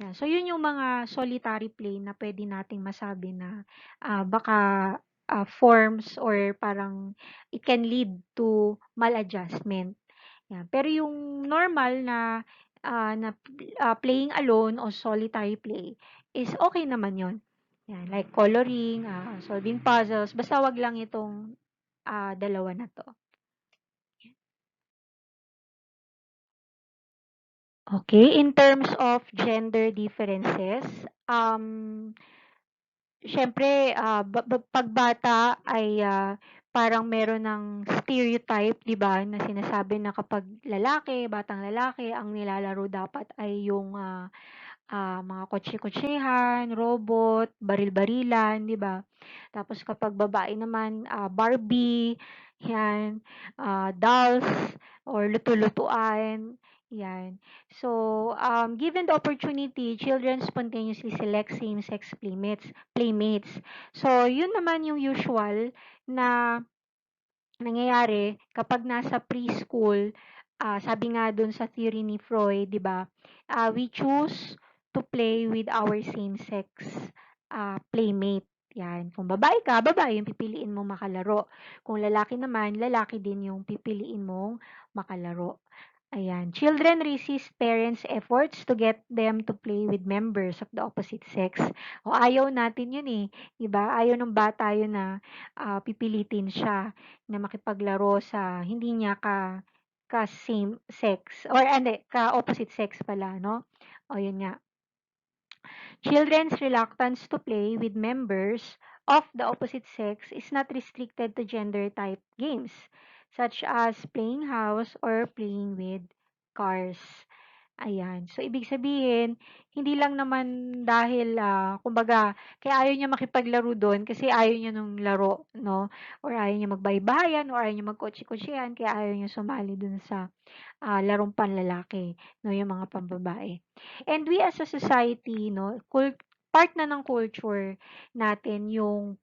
Yan. So, yun yung mga solitary play na pwede nating masabi na baka forms or parang it can lead to maladjustment. Yan. Pero yung normal na playing alone o solitary play is okay naman yun. Yan. Like coloring, solving puzzles, basta wag lang itong dalawa na to. Okay, in terms of gender differences, siyempre, 'pag bata ay, parang meron ng stereotype, 'di ba, na sinasabi na kapag lalaki, batang lalaki, ang nilalaro dapat ay yung, mga kotse-kotsehan, robot, baril-barilan, 'di ba? Tapos kapag babae naman, Barbie, 'yan, dolls or luto-lutuan, 'yan. So, given the opportunity, children spontaneously select same-sex playmates. So, yun naman yung usual na nangyayari kapag nasa preschool, sabi nga dun sa theory ni Freud, 'di ba? We choose to play with our same-sex playmate. Yan. Kung babae ka, babae yung pipiliin mong makalaro. Kung lalaki naman, lalaki din yung pipiliin mong makalaro. Ayan. Children resist parents' efforts to get them to play with members of the opposite sex. O ayaw natin yun eh. Diba? Ayaw ng bata yun na pipilitin siya na makipaglaro sa hindi niya ka same sex or ande ka opposite sex pala, no? O yun nga. Children's reluctance to play with members of the opposite sex is not restricted to gender type games, such as playing house or playing with cars. Ayan. So, ibig sabihin, hindi lang naman dahil, kumbaga, kaya ayaw niya makipaglaro doon kasi ayaw niya nung laro, no? Or ayaw niya magbaybayan or ayaw niya magkotse-kotsehan, kaya ayaw niya sumali dun sa larong panlalaki, no, yung mga pambabae. And we as a society, no, part na ng culture natin yung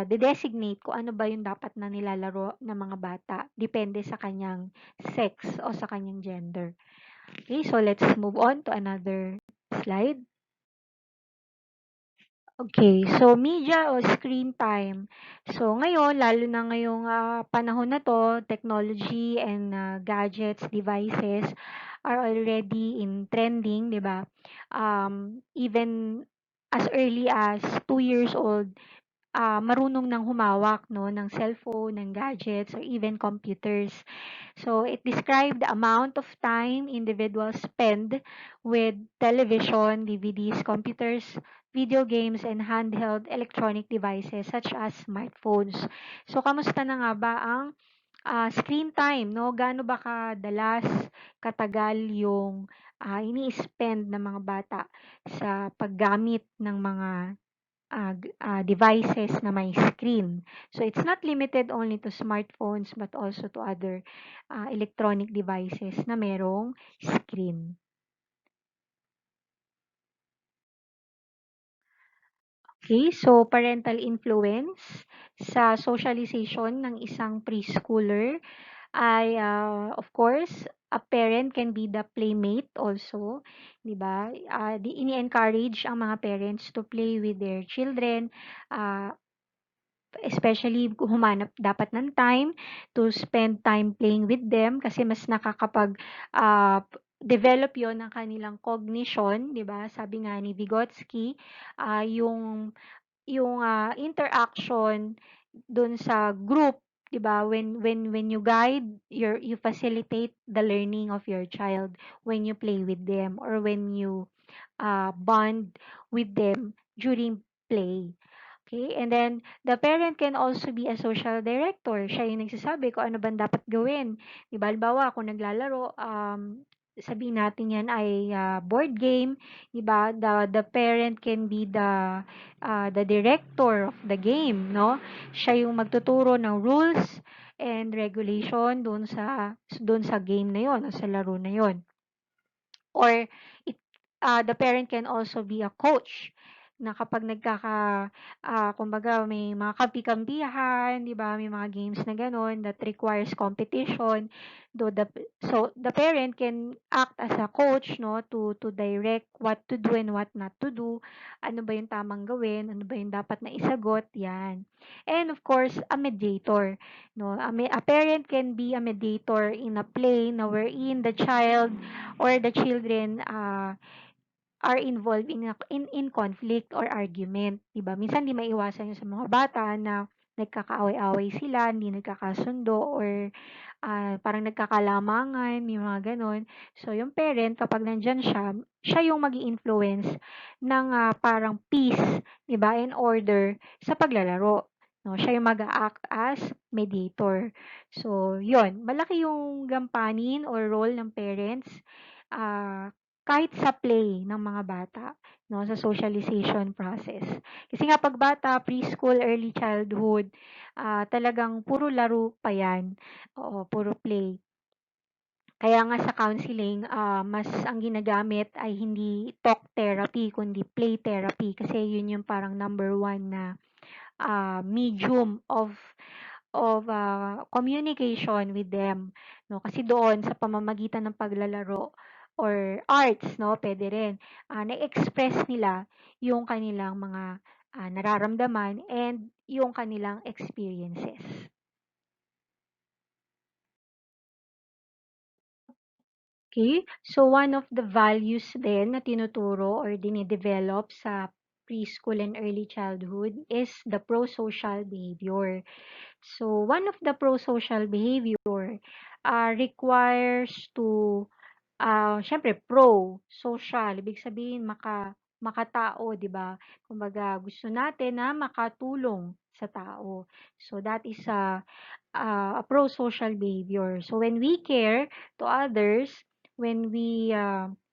de-designate kung ano ba yung dapat na nilalaro ng mga bata depende sa kanyang sex o sa kanyang gender. Okay, so let's move on to another slide. Okay, so media o screen time. So ngayon, lalo na ngayong panahon na to, technology and gadgets, devices are already in trending, 'di ba? Even as early as 2 years old, marunong nang humawak no ng cellphone, ng gadgets or even computers. So it described the amount of time individuals spend with television, DVDs, computers, video games, and handheld electronic devices such as smartphones. So kamusta na nga ba ang screen time, no? Gaano ba kadalas, katagal yung ini-spend ng mga bata sa paggamit ng mga devices na may screen. So it's not limited only to smartphones but also to other electronic devices na merong screen. Okay, so parental influence sa socialization ng isang preschooler ay of course a parent can be the playmate also, 'di ba? Ini-encourage ang mga parents to play with their children, uh, especially kung humanap dapat ng time to spend time playing with them kasi mas develop yon ng kanilang cognition, 'di ba? Sabi nga ni Vygotsky, yung interaction dun sa group, 'di ba? When you guide, you facilitate the learning of your child when you play with them or when you bond with them during play. Okay, and then the parent can also be a social director. Siya yung nagsasabi kung ano bang dapat gawin. 'Di ba, halimbawa kung naglalaro, sabihin natin 'yan ay, board game, 'di ba? The parent can be the director of the game, 'no? Siya yung magtuturo ng rules and regulation doon sa game na 'yon o sa laro na 'yon. Or the parent can also be a coach na kapag kumbaga may mga kampi-kampihan, 'di ba? May mga games na gano'n that requires competition. Do the so the parent can act as a coach, no, to direct what to do and what not to do. Ano ba yung tamang gawin? Ano ba yung dapat na isagot? Yan. And of course, a mediator, no? A parent can be a mediator in a play na wherein the child or the children are involved in conflict or argument, 'di ba? Minsan 'di maiiwasan 'yun sa mga bata na nagkakaaway-away sila, hindi nagkakasundo or parang nagkakalamangan, may mga gano'n. So, yung parent kapag nandiyan siya, siya yung mag-i-influence ng, parang peace, 'di ba, and order sa paglalaro, 'no? Siya yung mag-a-act as mediator. So, 'yun, malaki yung gampanin or role ng parents, ah, kahit sa play ng mga bata, 'no, sa socialization process. Kasi nga 'pag bata, preschool, early childhood, talagang puro laro pa 'yan. Oo, puro play. Kaya nga sa counseling, mas ang ginagamit ay hindi talk therapy kundi play therapy kasi yun yung parang number one na medium of communication with them, 'no? Kasi doon sa pamamagitan ng paglalaro or arts, 'no, puwede rin, na-express nila yung kanilang mga nararamdaman and yung kanilang experiences. Okay, so one of the values din na tinuturo or dine-develop sa preschool and early childhood is the pro-social behavior. So one of the pro-social behavior requires to siyempre pro-social, ibig sabihin makatao, 'di ba? Kumbaga gusto natin na makatulong sa tao. So that is a pro-social behavior. So when we care to others, when we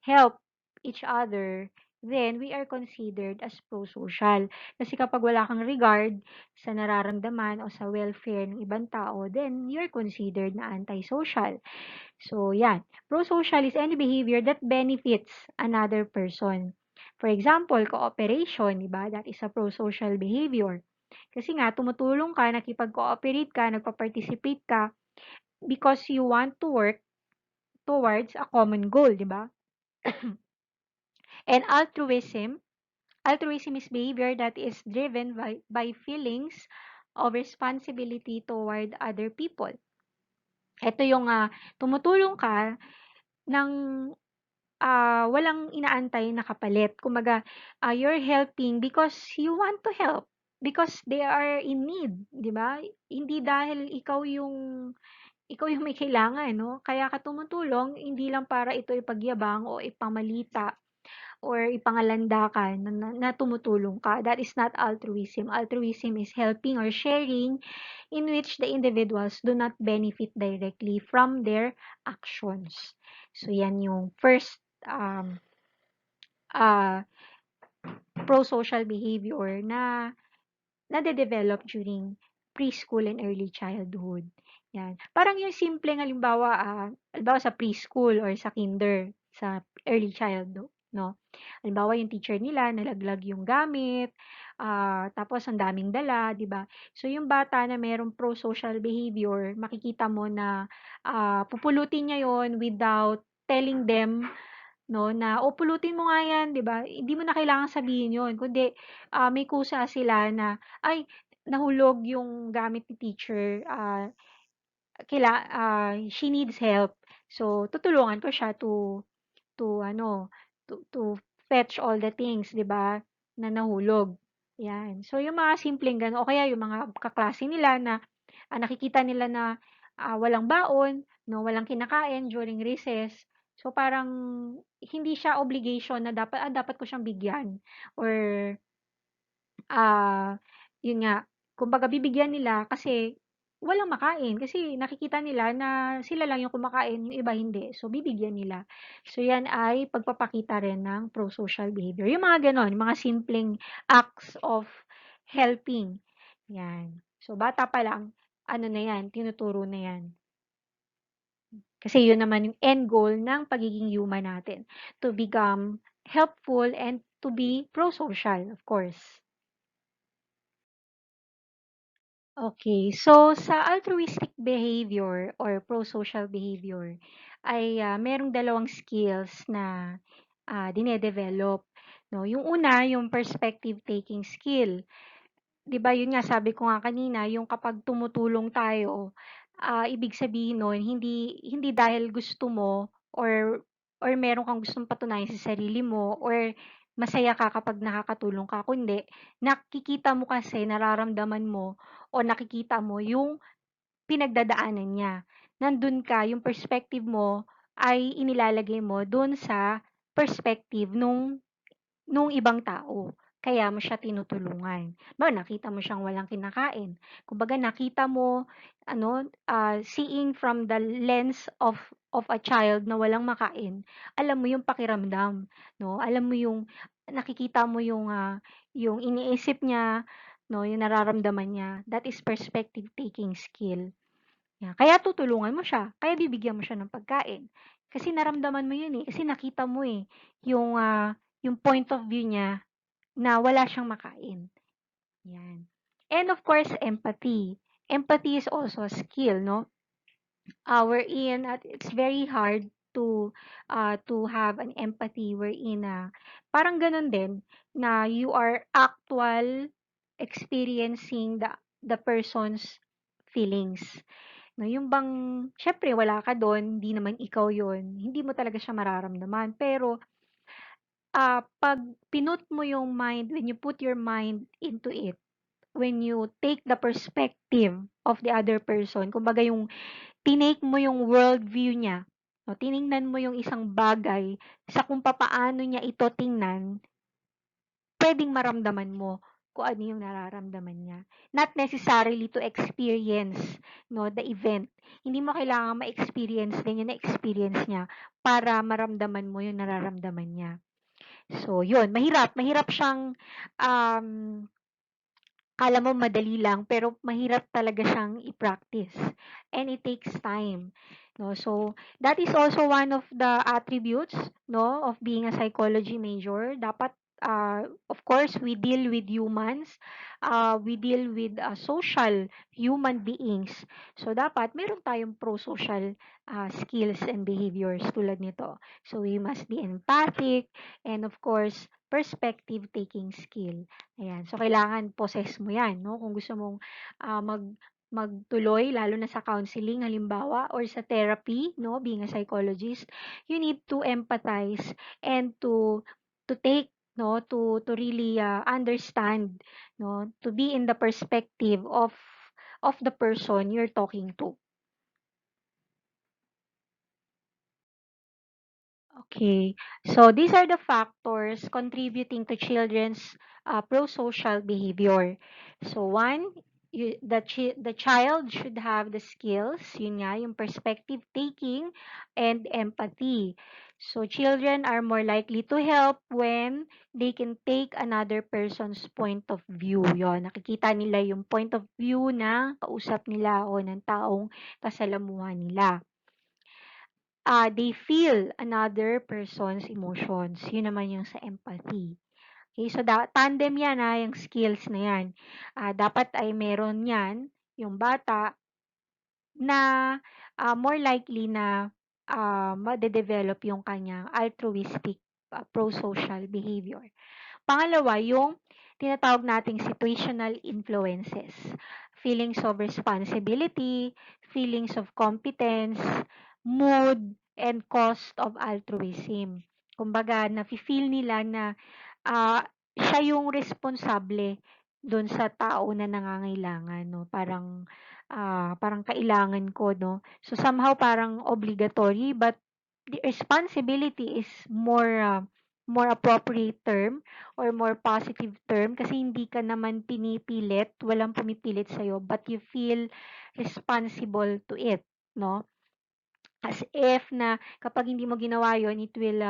help each other, then we are considered as pro-social. Kasi kapag wala kang regard sa nararamdaman o sa welfare ng ibang tao, then you're considered na anti-social. So, yan. Pro-social is any behavior that benefits another person. For example, cooperation, di ba? That is a pro-social behavior. Kasi nga, tumutulong ka, nakipag-cooperate ka, nagpa-participate ka because you want to work towards a common goal, di ba? And altruism is behavior that is driven by feelings of responsibility toward other people. Ito yung tumutulong ka ng walang inaantay na kapalit. Kumbaga, you're helping because you want to help, because they are in need, 'di ba? Hindi dahil ikaw yung may kailangan, 'no? Kaya ka tumutulong hindi lang para ito ipagyabang o ipamalita or ipangalandakan na tumutulong ka. That is not altruism. Altruism is helping or sharing in which the individuals do not benefit directly from their actions. So, yan yung first um, uh, pro-social behavior na nade-develop during preschool and early childhood. Yan. Parang yung simpleng halimbawa sa preschool or sa kinder, sa early childhood, no? Halimbawa yung teacher nila nalaglag yung gamit, tapos ang daming dala, 'di ba? So yung bata na merong pro-social behavior, makikita mo na pupulutin niya yon without telling them, 'no, na, "O pulutin mo nga 'yan," 'di ba? Hindi mo na kailangang sabihin 'yun kundi, may kusa sila na, "Ay, nahulog yung gamit ni teacher, she needs help." So, tutulungan ko siya to ano, to fetch all the things, 'di ba, na nahulog, 'yan. So, yung mga simpleng gano'n o kaya yung mga kaklase nila na, nakikita nila na, walang baon, 'no, walang kinakain during recess. So, parang hindi siya obligation na dapat ko siyang bigyan or, ah, yun nga, kumbaga bibigyan nila kasi walang makain. Kasi nakikita nila na sila lang yung kumakain, yung iba hindi. So, bibigyan nila. So, yan ay pagpapakita rin ng pro-social behavior. Yung mga ganon, yung mga simpleng acts of helping. Yan. So, bata pa lang, ano na yan, tinuturo na yan. Kasi yun naman yung end goal ng pagiging human natin. To become helpful and to be pro-social, of course. Okay, so sa altruistic behavior or pro-social behavior ay merong dalawang skills na dinedevelop. No? Yung una, yung perspective taking skill. 'Di ba yun nga sabi ko nga kanina, yung kapag tumutulong tayo, ibig sabihin nun hindi hindi dahil gusto mo or meron kang gustong patunayan sa sarili mo or masaya ka kapag nakakatulong ka, kundi nakikita mo kasi, nararamdaman mo o nakikita mo yung pinagdadaanan niya. Nandun ka, yung perspective mo ay inilalagay mo dun sa perspective nung ibang tao. Kaya mo siya tinutulungan. Ba, nakita mo siyang walang kinakain. Kumbaga nakita mo ano, seeing from the lens of a child na walang makain, alam mo yung pakiramdam, no? Alam mo yung nakikita mo yung iniisip niya, no, yung nararamdaman niya. That is perspective taking skill. Kaya tutulungan mo siya, kaya bibigyan mo siya ng pagkain. Kasi naramdaman mo yun eh, kasi nakita mo eh, yung point of view niya na wala siyang makain. Yan. And of course, empathy. Empathy is also a skill, no? Wherein at it's very hard to have an empathy wherein parang ganun din na you are actual experiencing the person's feelings. No, yung bang, syempre wala ka doon, hindi naman ikaw yon, hindi mo talaga siya mararamdaman. Pero, 'pag pinut mo yung mind, when you put your mind into it, when you take the perspective of the other person, kumbaga yung tinake mo yung world view niya, no, tiningnan mo yung isang bagay sa kung papaano niya ito tingnan, puwedeng maramdaman mo kung ano yung nararamdaman niya. Not necessarily to experience, no, the event. Hindi mo kailangang ma-experience din yung na-experience niya para maramdaman mo yung nararamdaman niya. So, yun, mahirap. Mahirap siyang, um, akala mo madali lang, pero mahirap talaga siyang i-practice. And it takes time. No? So, that is also one of the attributes, no, of being a psychology major. Dapat, of course, we deal with humans. We deal with social human beings. So, dapat meron tayong pro-social skills and behaviors tulad nito. So, we must be empathic and of course, perspective taking skill. Ayan. So, kailangan possess mo yan, no? Kung gusto mong magtuloy, lalo na sa counseling, halimbawa, or sa therapy, no? Being a psychologist, you need to empathize and to take, no? To really understand, no? To be in the perspective of the person you're talking to. Okay. So these are the factors contributing to children's pro-social behavior. So one, the child should have the skills, yun nga, yung perspective taking and empathy. So children are more likely to help when they can take another person's point of view. Yon, nakikita nila yung point of view na kausap nila o ng taong kasalamuhan nila. They feel another person's emotions. Yun naman yung sa empathy. Okay, so tandem yan yung skills na yan. Dapat ay meron yan, yung bata, na more likely na madedevelop yung kanyang altruistic pro-social behavior. Pangalawa, yung tinatawag nating situational influences. Feelings of responsibility, feelings of competence, mood, and cost of altruism. Kumbaga, nafe-feel nila na siya yung responsable doon sa tao na nangangailangan, no? Parang kailangan ko, no? So, somehow parang obligatory, but the responsibility is more more appropriate term or more positive term kasi hindi ka naman pinipilit, walang pumipilit sa'yo, but you feel responsible to it, no? As if na kapag hindi mo ginawa yon it will,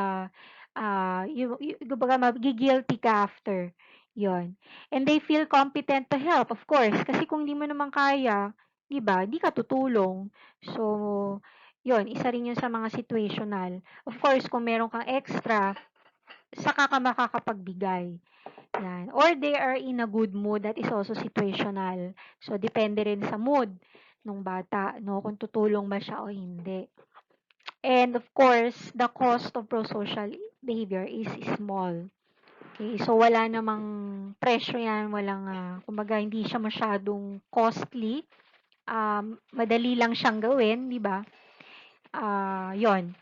kumbaga magi-guilty ka after, yon. And they feel competent to help, of course, kasi kung hindi mo naman kaya, 'di ba, hindi ka tutulong. So, yon isa rin yun sa mga situational. Of course, kung meron kang extra, saka ka makakapagbigay, yan. Or they are in a good mood, that is also situational. So, depende rin sa mood nung bata, 'no, kung tutulong ba siya o hindi. And of course, the cost of prosocial behavior is small. Okay, so wala namang presyo yan, walang, kumbaga hindi siya masyadong costly. Madali lang siyang gawin, di ba? Yon.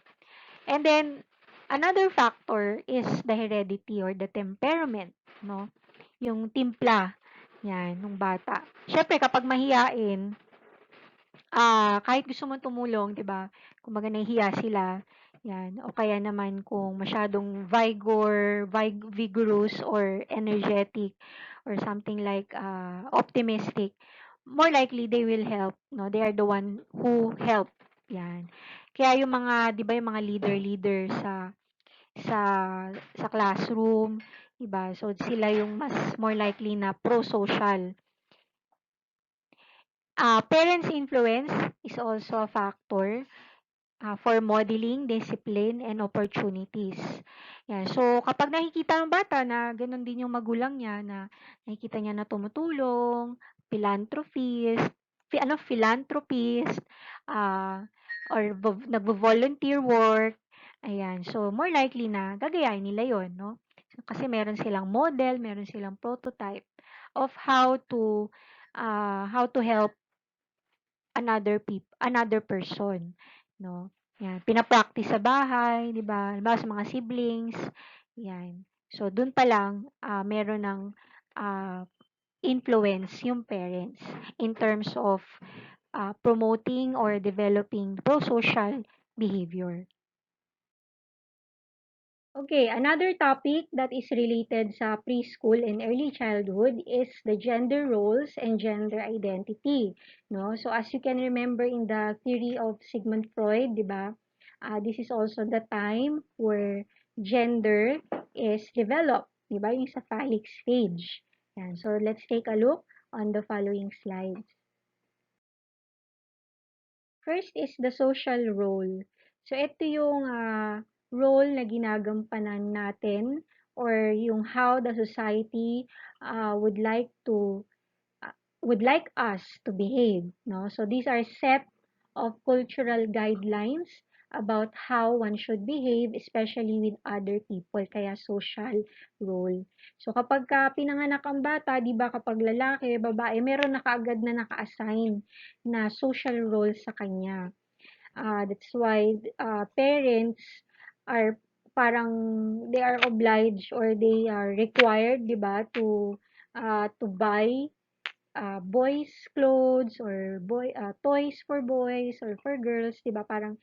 And then, another factor is the heredity or the temperament, no? Yung timpla, yan, nung bata. Syempre, kapag mahiyain, kahit gusto mong tumulong, 'di ba? Kumbaga nahihiya sila, 'yan. O kaya naman kung masyadong vigorous or energetic or something like optimistic, more likely they will help, no? They are the one who help. 'Yan. Kaya yung mga, 'di ba, yung mga leader sa sa classroom, 'di ba? So sila yung mas more likely na pro-social. Parents' influence is also a factor for modeling, discipline, and opportunities. Yan. So, kapag nakikita ng bata na ganun din yung magulang niya, na nakikita niya na tumutulong, philanthropist, philanthropist, uh, or nagvo-volunteer work, ayan. So, more likely na gagayahin nila yon, no? Kasi meron silang model, meron silang prototype of how to help another person, 'no? Yan, pina-practice sa bahay, 'di ba? Halimbawa sa mga siblings, yan. So dun pa lang, meron ng ah, influence yung parents in terms of promoting or developing pro-social behavior. Okay, another topic that is related sa preschool and early childhood is the gender roles and gender identity, no? So as you can remember in the theory of Sigmund Freud, 'di ba? This is also the time where gender is developed, 'di ba? Yung sa phallic stage. Yan. So let's take a look on the following slides. First is the social role. So, ito yung role na ginagampanan natin or yung how the society would like to would like us to behave, no? So these are set of cultural guidelines about how one should behave, especially with other people, kaya social role. So kapag pinanganak ang bata, di ba, kapag lalaki, babae, meron na kaagad na naka-assign na social role sa kanya. That's why parents are parang they are obliged or they are required, di ba, to buy boys clothes or toys for boys or for girls, 'di ba? Parang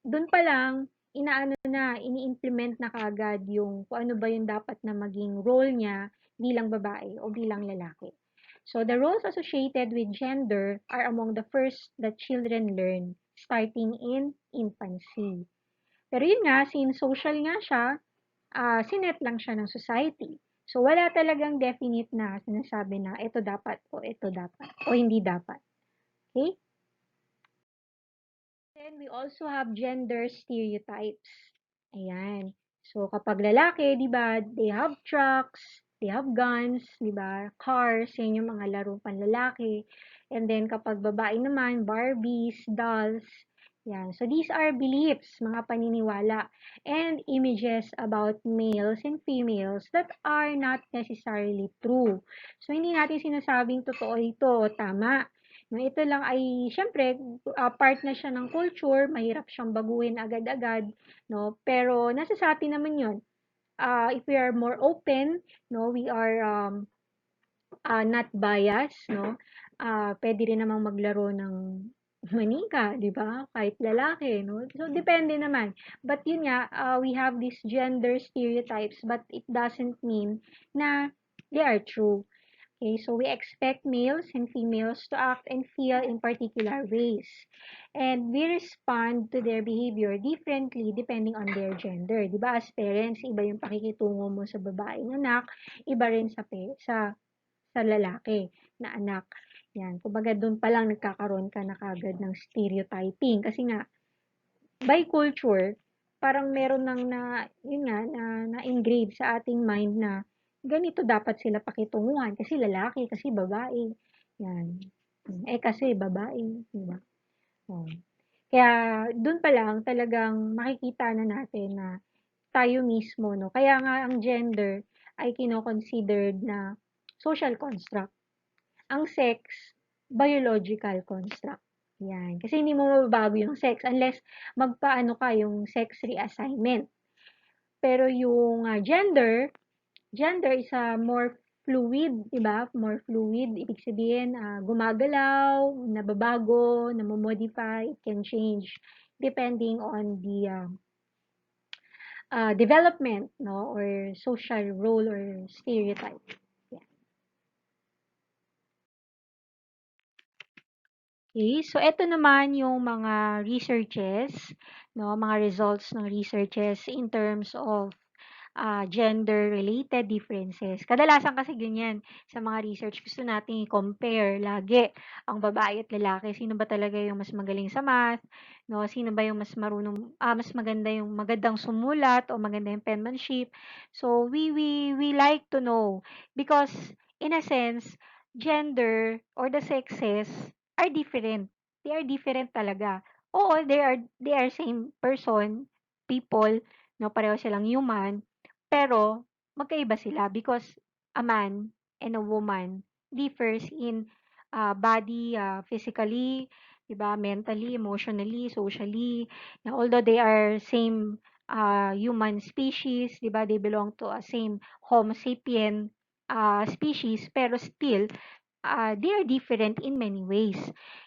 doon pa lang ini-implement na kaagad yung kung ano ba yung dapat na maging role niya bilang babae o bilang lalaki. So the roles associated with gender are among the first that children learn starting in infancy. Pero yun nga, since social nga siya, sinet lang siya ng society. So, wala talagang definite na sinasabi na ito dapat o hindi dapat. Okay? Then, we also have gender stereotypes. Ayan. So, kapag lalaki, di ba, they have trucks, they have guns, di ba, cars, yan yung mga laro panlalaki. And then, kapag babae naman, Barbies, dolls, yan. So, these are beliefs, mga paniniwala, and images about males and females that are not necessarily true. So, hindi natin sinasabing totoo ito, tama. No, ito lang ay siyempre part na siya ng culture, mahirap siyang baguhin agad-agad, no? Pero nasa sa atin naman 'yon. If we are more open, no, we are not biased, no? Pwede rin namang maglaro ng manika, 'di ba? Kahit lalaki, no? So, depende naman. But yun nga, we have these gender stereotypes, but it doesn't mean na they are true. Okay, so we expect males and females to act and feel in particular ways. And we respond to their behavior differently depending on their gender. Di ba? As parents, iba yung pakikitungo mo sa babaeng anak, iba rin sa lalaki na anak. Yan. Kumbaga, doon pa lang nagkakaroon ka na kagad ng stereotyping. Kasi nga, by culture, parang meron nang yun nga, na-engrave sa ating mind na ganito dapat sila pakitunguhan kasi lalaki, kasi babae. Yan. Kasi babae, di ba? Oh. Kaya dun pa lang talagang makikita na natin na tayo mismo, no? Kaya nga ang gender ay kino-considered na social construct. Ang sex, biological construct. Yan. Kasi hindi mo mababago yung sex unless magpaano ka yung sex reassignment. Pero yung gender is a more fluid, di ba? More fluid. Ibig sabihin, gumagalaw, nababago, namomodify, it can change depending on the development, no? Or social role or stereotype. Yeah. Okay, so eto naman yung mga researches, no, mga results ng researches in terms of gender-related differences. Kadalasan kasi ganyan sa mga research, gusto nating i-compare lagi ang babae at lalaki. Sino ba talaga yung mas magaling sa math, no? Sino ba yung mas marunong, mas maganda yung magandang sumulat o maganda yung penmanship. So we like to know because in a sense, gender or the sexes are different. They are different talaga. Oo, they are same person, people, no, pareho silang human, pero magkaiba sila because a man and a woman differs in body, physically, 'di ba, mentally, emotionally, socially. Now, although they are same human species, 'di ba, they belong to a same Homo sapien species, pero still they are different in many ways.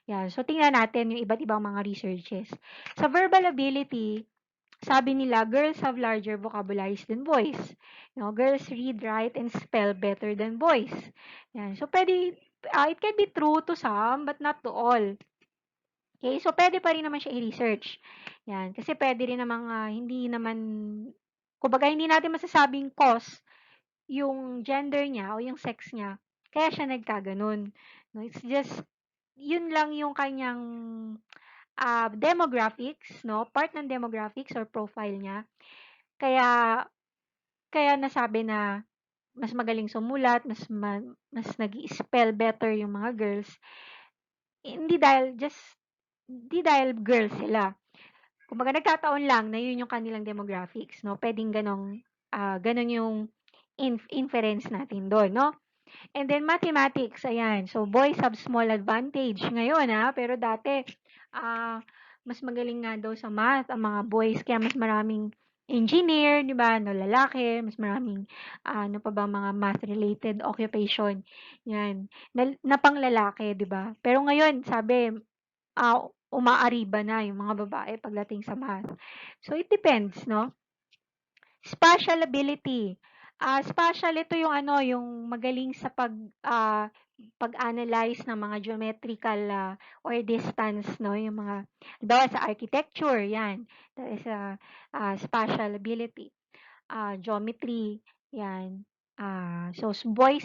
Yan. So, tingnan natin yung iba't ibang mga researches. Sa verbal ability, sabi nila, girls have larger vocabularies than boys. You know, girls read, write, and spell better than boys. Yan. So, it can be true to some, but not to all. Okay, so pwede pa rin naman siya i-research. Yan, kasi pwede rin namang hindi naman, kumbaga hindi natin masasabing cause yung gender niya o yung sex niya, kaya siya nagkaganon. No, it's just, yun lang yung kanyang demographics, no? Part ng demographics or profile niya. Kaya kaya nasabi na mas magaling sumulat, mas nag-i-spell better yung mga girls. Hindi dahil hindi dahil girls sila. Kumbaga nagkataon lang na yun yung kanilang demographics, no? Pwedeng ganon yung inference natin doon, no? And then mathematics, ayan. So boys have small advantage ngayon, pero dati mas magaling nga daw sa math ang mga boys kaya mas maraming engineer, 'di ba? No, lalaki, mas maraming ano pa ba mga math related occupation. 'Yan. Na panglalaki, 'di ba? Pero ngayon, sabi umaariba na yung mga babae pagdating sa math. So it depends, no? Spatial ability. Spatial ito yung ano, yung magaling sa pag-analyze ng mga geometrical or distance, no, yung mga halimbawa sa architecture, yan. That is spatial ability. Geometry, yan. So boys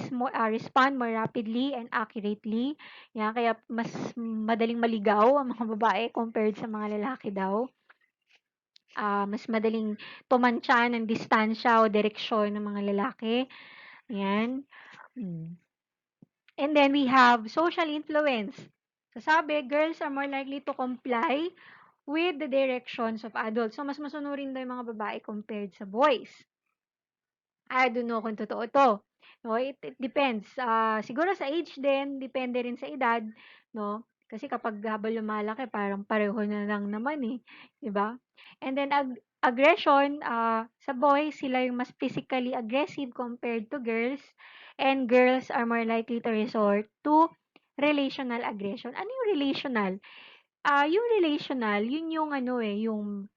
respond more rapidly and accurately. Yan, kaya mas madaling maligaw ang mga babae compared sa mga lalaki daw. Mas madaling tumantya ng distansya o direksyon ng mga lalaki. Ayan. Hmm. And then we have social influence. So sabi, girls are more likely to comply with the directions of adults. So mas masunurin daw yung mga babae compared sa boys. I don't know kung totoo 'to, no, it depends. Siguro sa age din, depende rin sa edad, 'no? Kasi kapag habang lumalaki parang pareho na lang naman, 'di ba? And then aggression, sa boys sila yung mas physically aggressive compared to girls, and girls are more likely to resort to relational aggression. Ano yung relational? Yung relational, yun yung ano, eh, yung,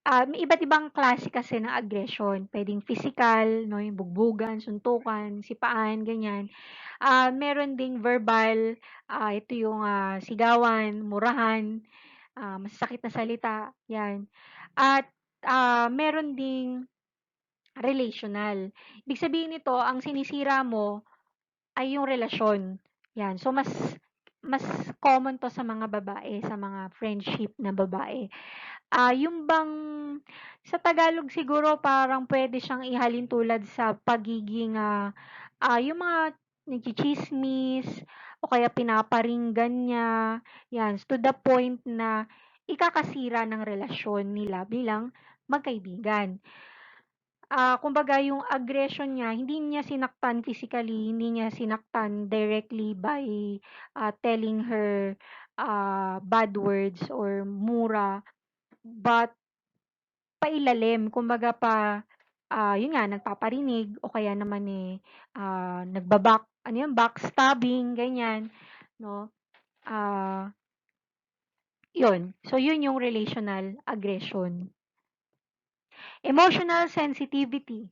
may iba't ibang klase kasi ng aggression. Puwedeng physical 'no, yung bugbugan, suntukan, sipaan, ganyan. Meron ding verbal, ito yung, sigawan, murahan, masasakit na salita, 'yan. At, meron ding relational. Ibig sabihin nito, ang sinisira mo ay yung relasyon, 'yan. So, mas common 'to sa mga babae, sa mga friendship na babae. Yung bang sa Tagalog siguro parang puwede siyang ihalin tulad sa pagiging, yung mga nagtsitsismis o kaya pinaparinggan niya, 'yan, to the point na ikakasira ng relasyon nila bilang magkaibigan. Kumbaga yung aggression niya hindi niya sinaktan physically, hindi niya sinaktan directly by, telling her, bad words or mura, but pailalim kumbaga yun nga nagpaparinig o kaya naman, eh, ano yun, backstabbing ganyan 'no, ah, yun. So yun yung relational aggression. Emotional sensitivity.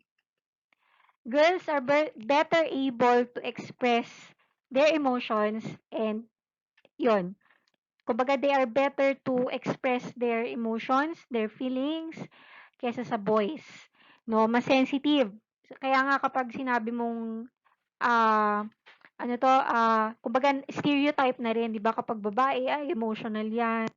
Girls are better able to express their emotions and yun, kumbaga they are better to express their emotions, their feelings, kaysa sa boys, 'no, mas sensitive. Kaya nga kapag sinabi mong, ah, ano 'to, kumbaga stereotype na rin 'di ba kapag babae, ay emotional 'yan.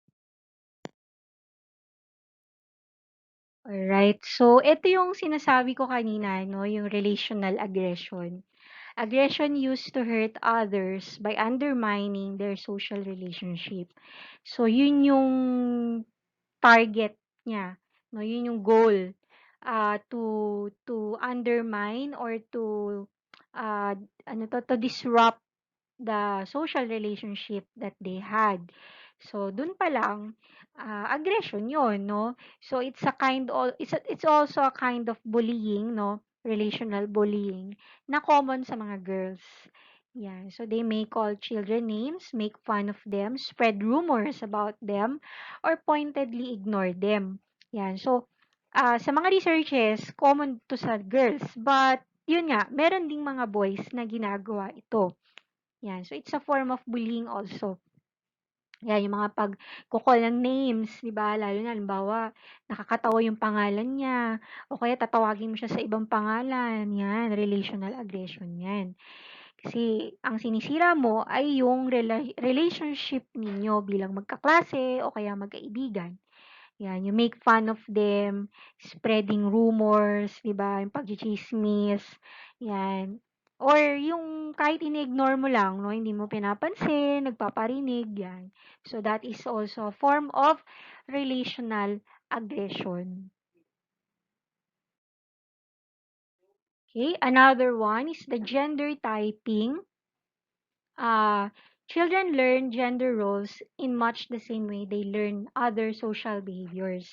Alright, so ito yung sinasabi ko kanina 'no, yung relational aggression. Aggression used to hurt others by undermining their social relationship. So yun yung target niya, 'no, yun yung goal, to undermine or to, ah, ano 'to, to disrupt the social relationship that they had. So dun pa lang, aggression yun 'no. So it's also a kind of bullying 'no, relational bullying na common sa mga girls. Yan, so they may call children names, make fun of them, spread rumors about them, or pointedly ignore them. Yan, so, sa mga researches, common to sa girls, but yun nga, meron ding mga boys na ginagawa ito. Yan, so it's a form of bullying also. Yan, yung mga pagko-call ng names, 'di ba? Lalo na halimbawa, nakakatawa yung pangalan niya o kaya tatawagin mo siya sa ibang pangalan, yan, relational aggression yan. Kasi ang sinisira mo ay yung relationship ninyo bilang magkaklase o kaya magkaibigan. Yan, you make fun of them, spreading rumors, 'di ba, yung pagtsitsismis, yan. Or yung kahit ini-ignore mo lang 'no, hindi mo pinapansin, nagpaparinig, yan. So that is also a form of relational aggression. Okay, another one is the gender typing. Uh, Children learn gender roles in much the same way they learn other social behaviors.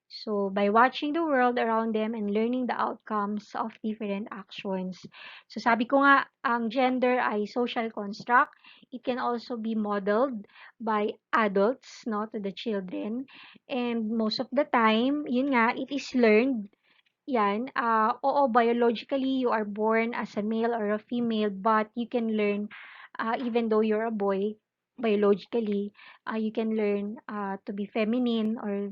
So, by watching the world around them and learning the outcomes of different actions. So, sabi ko nga, ang gender ay social construct. It can also be modeled by adults, no, to the children. And most of the time, yun nga, it is learned. Yan, oo, biologically, you are born as a male or a female, but you can learn, even though you're a boy, biologically, you can learn to be feminine or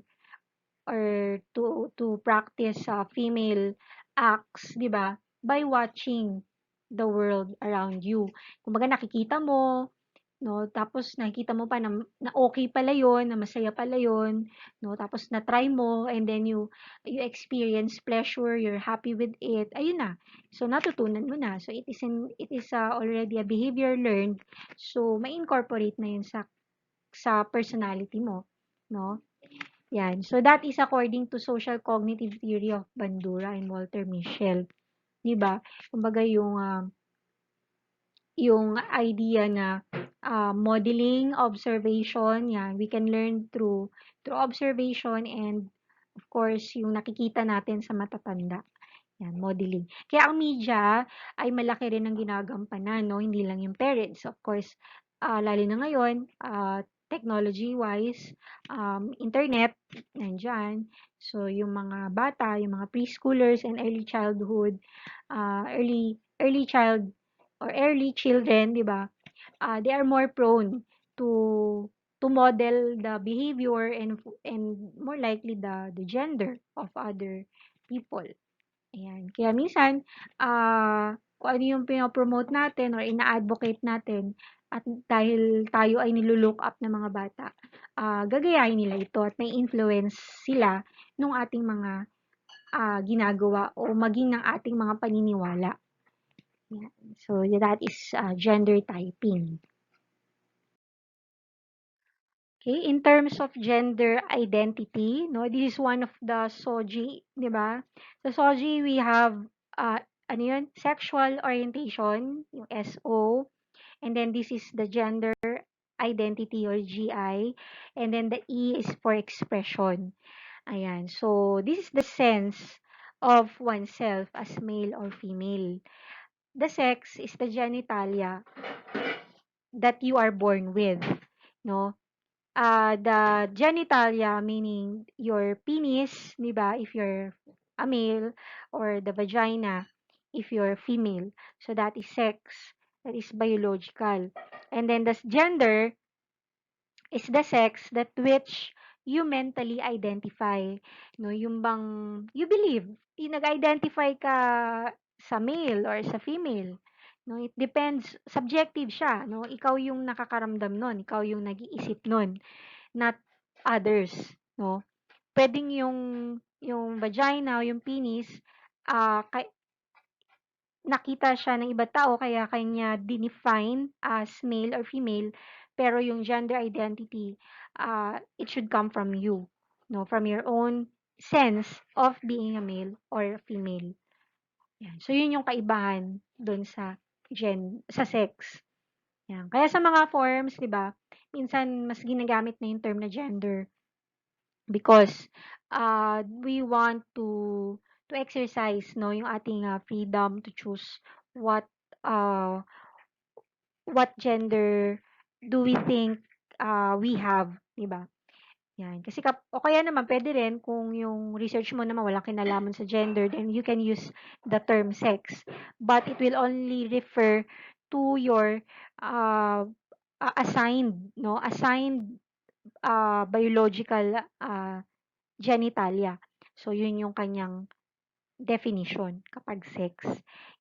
to practice female acts, 'di ba? By watching the world around you. Kumbaga nakikita mo, no? Tapos nakikita mo pa na okay pala 'yon, na masaya pala 'yon, no? Tapos na try mo and then you experience pleasure, you're happy with it. Ayun na. So natutunan mo na. So it is already a behavior learned. So may incorporate na 'yun sa personality mo, no? Yan. So that is according to social cognitive theory of Bandura and Walter Mischel, 'di ba? Kumbaga yung idea na modeling, observation, yan, we can learn through observation and of course yung nakikita natin sa matatanda. Yan, modeling. Kaya ang media ay malaki rin ang ginagampanan, no? Hindi lang yung parents. Of course, lalo na ngayon, technology-wise, internet, nandiyan. So, yung mga bata, yung mga preschoolers and early childhood, early child or early children, 'di ba? They are more prone to model the behavior and more likely the gender of other people. Ayan. Kaya minsan, kung ano yung pino-promote natin or ina-advocate natin at dahil tayo ay nilu-look up ng mga bata, gagayahin nila ito at may influence sila nung ating mga ginagawa o maging ng ating mga paniniwala. Yan. So, that is gender typing. Okay, in terms of gender identity, no, this is one of the SOGI, 'di ba? Sa SOGI, we have ano yun, sexual orientation, yung SO, and then this is the gender identity or GI, and then the E is for expression. Ayan. So, this is the sense of oneself as male or female. The sex is the genitalia that you are born with, no? The genitalia, meaning your penis, di ba, if you're a male, or the vagina, if you're female. So that is sex. That is biological. And then the gender is the sex that which you mentally identify. No, yung bang you believe, yung nag-identify ka sa male or sa female. No, it depends, subjective siya, no? Ikaw yung nakakaramdam nun, ikaw yung nag-iisip nun, not others, no? Puwedeng yung vagina o yung penis, nakita siya ng ibang tao kaya kanya dinefine as male or female, pero yung gender identity, it should come from you, no? From your own sense of being a male or a female. Yan. So, yun yung kaibahan dun sa sex. Yan. Kaya sa mga forms, 'di ba, minsan mas ginagamit na yung term na gender because we want to exercise, no, yung ating freedom to choose what uh, what gender do we think we have, 'di ba? Yan. Kasi o kaya naman pwede rin kung yung research mo naman walang kinalaman sa gender, then you can use the term sex. But it will only refer to your uh, assigned, no? Assigned biological genitalia. So, yun yung kanyang definition kapag sex.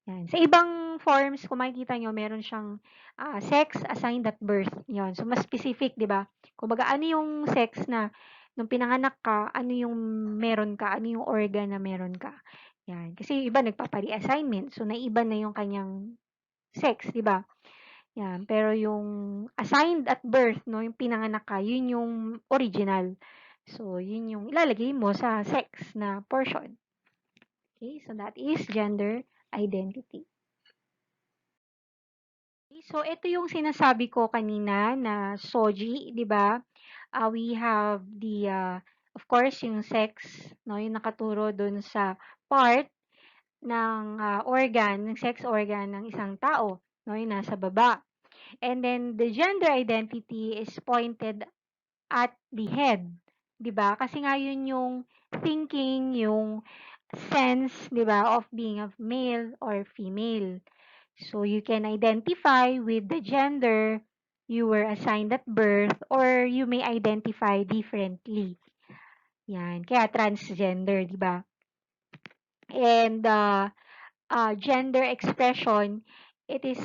Yan. Sa ibang forms, kung makikita nyo, meron siyang sex assigned at birth. Yan. So, mas specific, di ba? Kumbaga, ano yung sex na nung pinanganak ka, ano yung meron ka, ano yung organ na meron ka. Yan. Kasi iba nagpapari-assignment. So, naiba na yung kanyang sex, di ba? Yan. Pero yung assigned at birth, no, yung pinanganak ka, yun yung original. So, yun yung ilalagay mo sa sex na portion. Okay, so that is gender identity. Okay, so, ito yung sinasabi ko kanina na SOGI, di ba? We have of course, yung sex, no, yung nakaturo dun sa part ng organ, ng sex organ ng isang tao, no, yung nasa baba. And then, the gender identity is pointed at the head, 'di ba? Kasi nga yun yung thinking, yung sense, 'di ba, of being a male or female. So you can identify with the gender you were assigned at birth or you may identify differently. Yan, kaya transgender, 'di ba? And gender expression, it is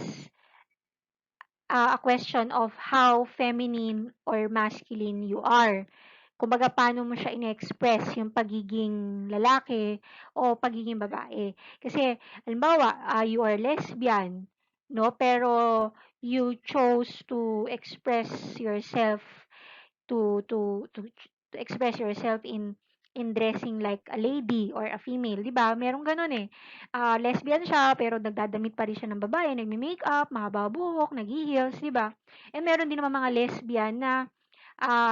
a question of how feminine or masculine you are. Kumbaga, paano mo siya ine-express yung pagiging lalaki o pagiging babae. Kasi, halimbawa, you are lesbian, no? Pero, you chose to express yourself to express yourself in dressing like a lady or a female, 'di ba? Merong gano'n eh. Lesbian siya pero nagdadamit pa rin siya ng babae, nagme-makeup, mahaba buhok, naghi-heels, 'di ba? Eh meron din naman mga lesbian na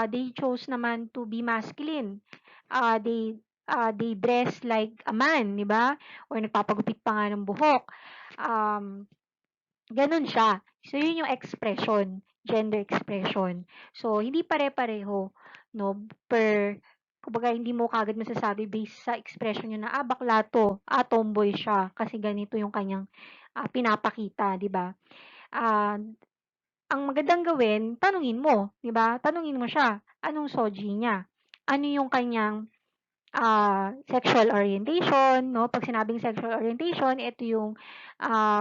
they chose naman to be masculine. They dress like a man, 'di ba? Or nagpapagupit pa nga ng buhok. Um, Gano'n siya. So, yun yung expression, gender expression. So, hindi pare-pareho, no, kumbaga hindi mo kaagad masasabi based sa expression niya na, bakla 'to, tomboy siya kasi ganito yung kanyang, pinapakita, 'di ba? Ah, ang magandang gawin, tanungin mo, 'di ba? Tanungin mo siya, anong SOGI niya? Ano yung kanyang sexual orientation, 'no? 'Pag sinabing sexual orientation, ito yung,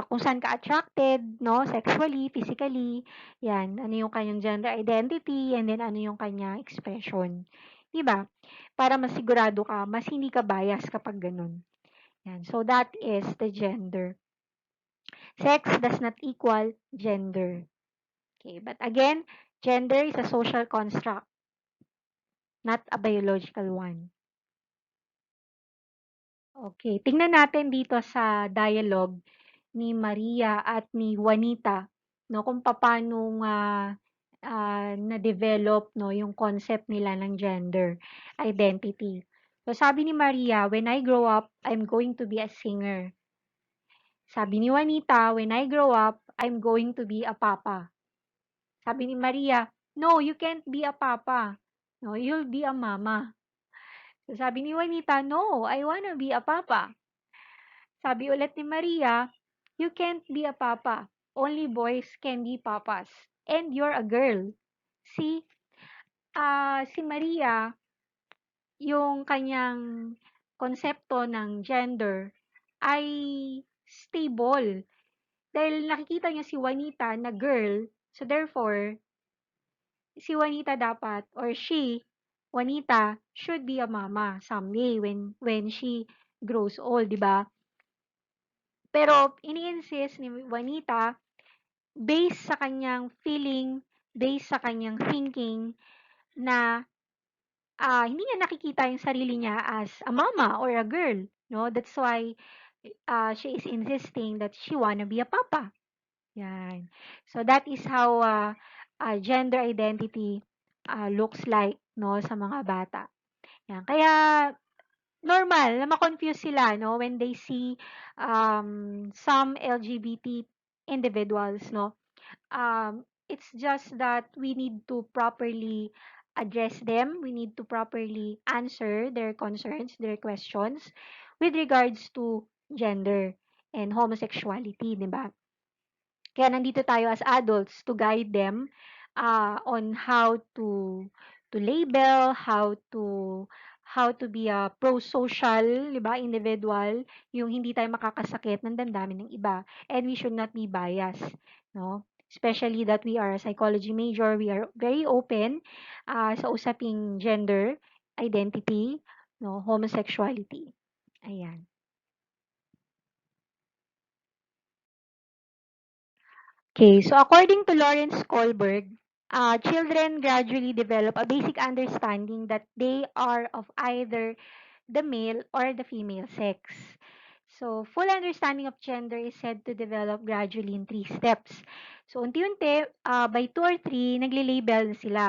kung saan ka attracted, 'no, sexually, physically, 'yan. Ano yung kanyang gender identity, and then ano yung kanyang expression, 'di ba? Para mas sigurado ka, mas hindi ka bias kapag gano'n. 'Yan. So, that is the gender. Sex does not equal gender. Okay, but again, gender is a social construct, not a biological one. Okay, tingnan natin dito sa dialogue ni Maria at ni Juanita, 'no, kung papaano na-develop 'no, yung concept nila ng gender identity. So, sabi ni Maria, "When I grow up, I'm going to be a singer." Sabi ni Juanita, "When I grow up, I'm going to be a papa." Sabi ni Maria, "No, you can't be a papa. No, you'll be a mama." So, sabi ni Juanita, "No, I wanna be a papa." Sabi ulit ni Maria, "You can't be a papa. Only boys can be papas. And you're a girl." See, si Maria, yung kanyang konsepto ng gender ay stable. Dahil nakikita niya si Juanita na girl, so therefore, si Juanita dapat, or she, Juanita, should be a mama someday when she grows old, di ba? Pero ini-insist ni Juanita based sa kanyang feeling, based sa kanyang thinking na, hindi niya nakikita yung sarili niya as a mama or a girl, 'no? That's why, she is insisting that she wanna be a papa, 'yan. So that is how, gender identity, looks like, 'no, sa mga bata, 'yan. Kaya normal na ma-confuse sila, 'no, when they see, some LGBT individuals, 'no. It's just that we need to properly address them. We need to properly answer their concerns, their questions with regards to gender and homosexuality, 'di ba? Kaya nandito tayo as adults to guide them on how to label, how to be a pro-social, 'di ba, individual, yung hindi tayo makakasakit ng damdamin ng iba. And we should not be biased, no? Especially that we are a psychology major, we are very open sa usaping gender identity, no, homosexuality. Ayan. Okay, so according to Lawrence Kohlberg, children gradually develop a basic understanding that they are of either the male or the female sex. So, full understanding of gender is said to develop gradually in 3 steps. So, unti-unti, by 2 or 3, nagle-label na sila.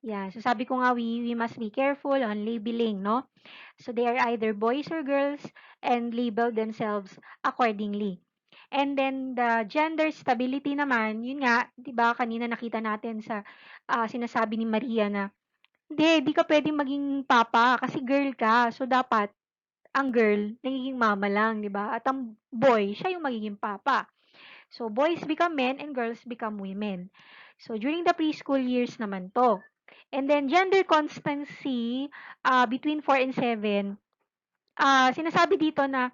Yeah, so sabi ko nga, we must be careful on labeling, no? So, they are either boys or girls and label themselves accordingly. And then the gender stability naman, yun nga, 'di ba kanina nakita natin sa sinasabi ni Maria na, "Hindi, 'di ka puwedeng maging papa kasi girl ka. So dapat ang girl nagiging mama lang, 'di ba? At ang boy, siya yung magiging papa." So boys become men and girls become women. So during the preschool years naman 'to. And then gender constancy between 4 and 7, sinasabi dito na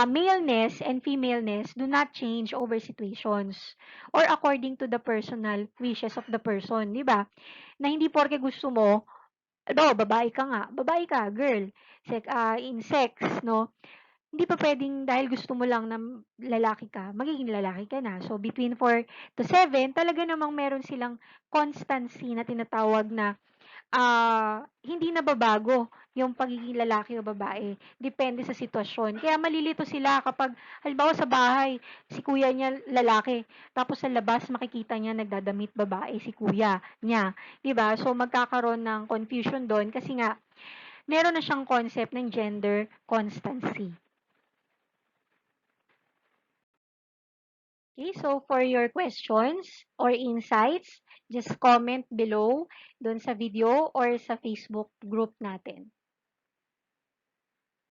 maleness and femaleness do not change over situations or according to the personal wishes of the person, 'di ba? Na hindi porke gusto mo, babae ka nga, babae ka, girl, in sex, no? Hindi pa pwedeng dahil gusto mo lang na lalaki ka, magiging lalaki ka na. So, between 4 to 7, talaga namang meron silang constancy na tinatawag na hindi nababago yung pagiging lalaki o babae, depende sa sitwasyon. Kaya malilito sila kapag halimbawa sa bahay, si kuya niya lalaki, tapos sa labas makikita niya nagdadamit babae si kuya niya, 'di ba? So magkakaroon ng confusion doon kasi nga meron na siyang concept ng gender constancy. Okay, so for your questions or insights, just comment below dun sa video or sa Facebook group natin.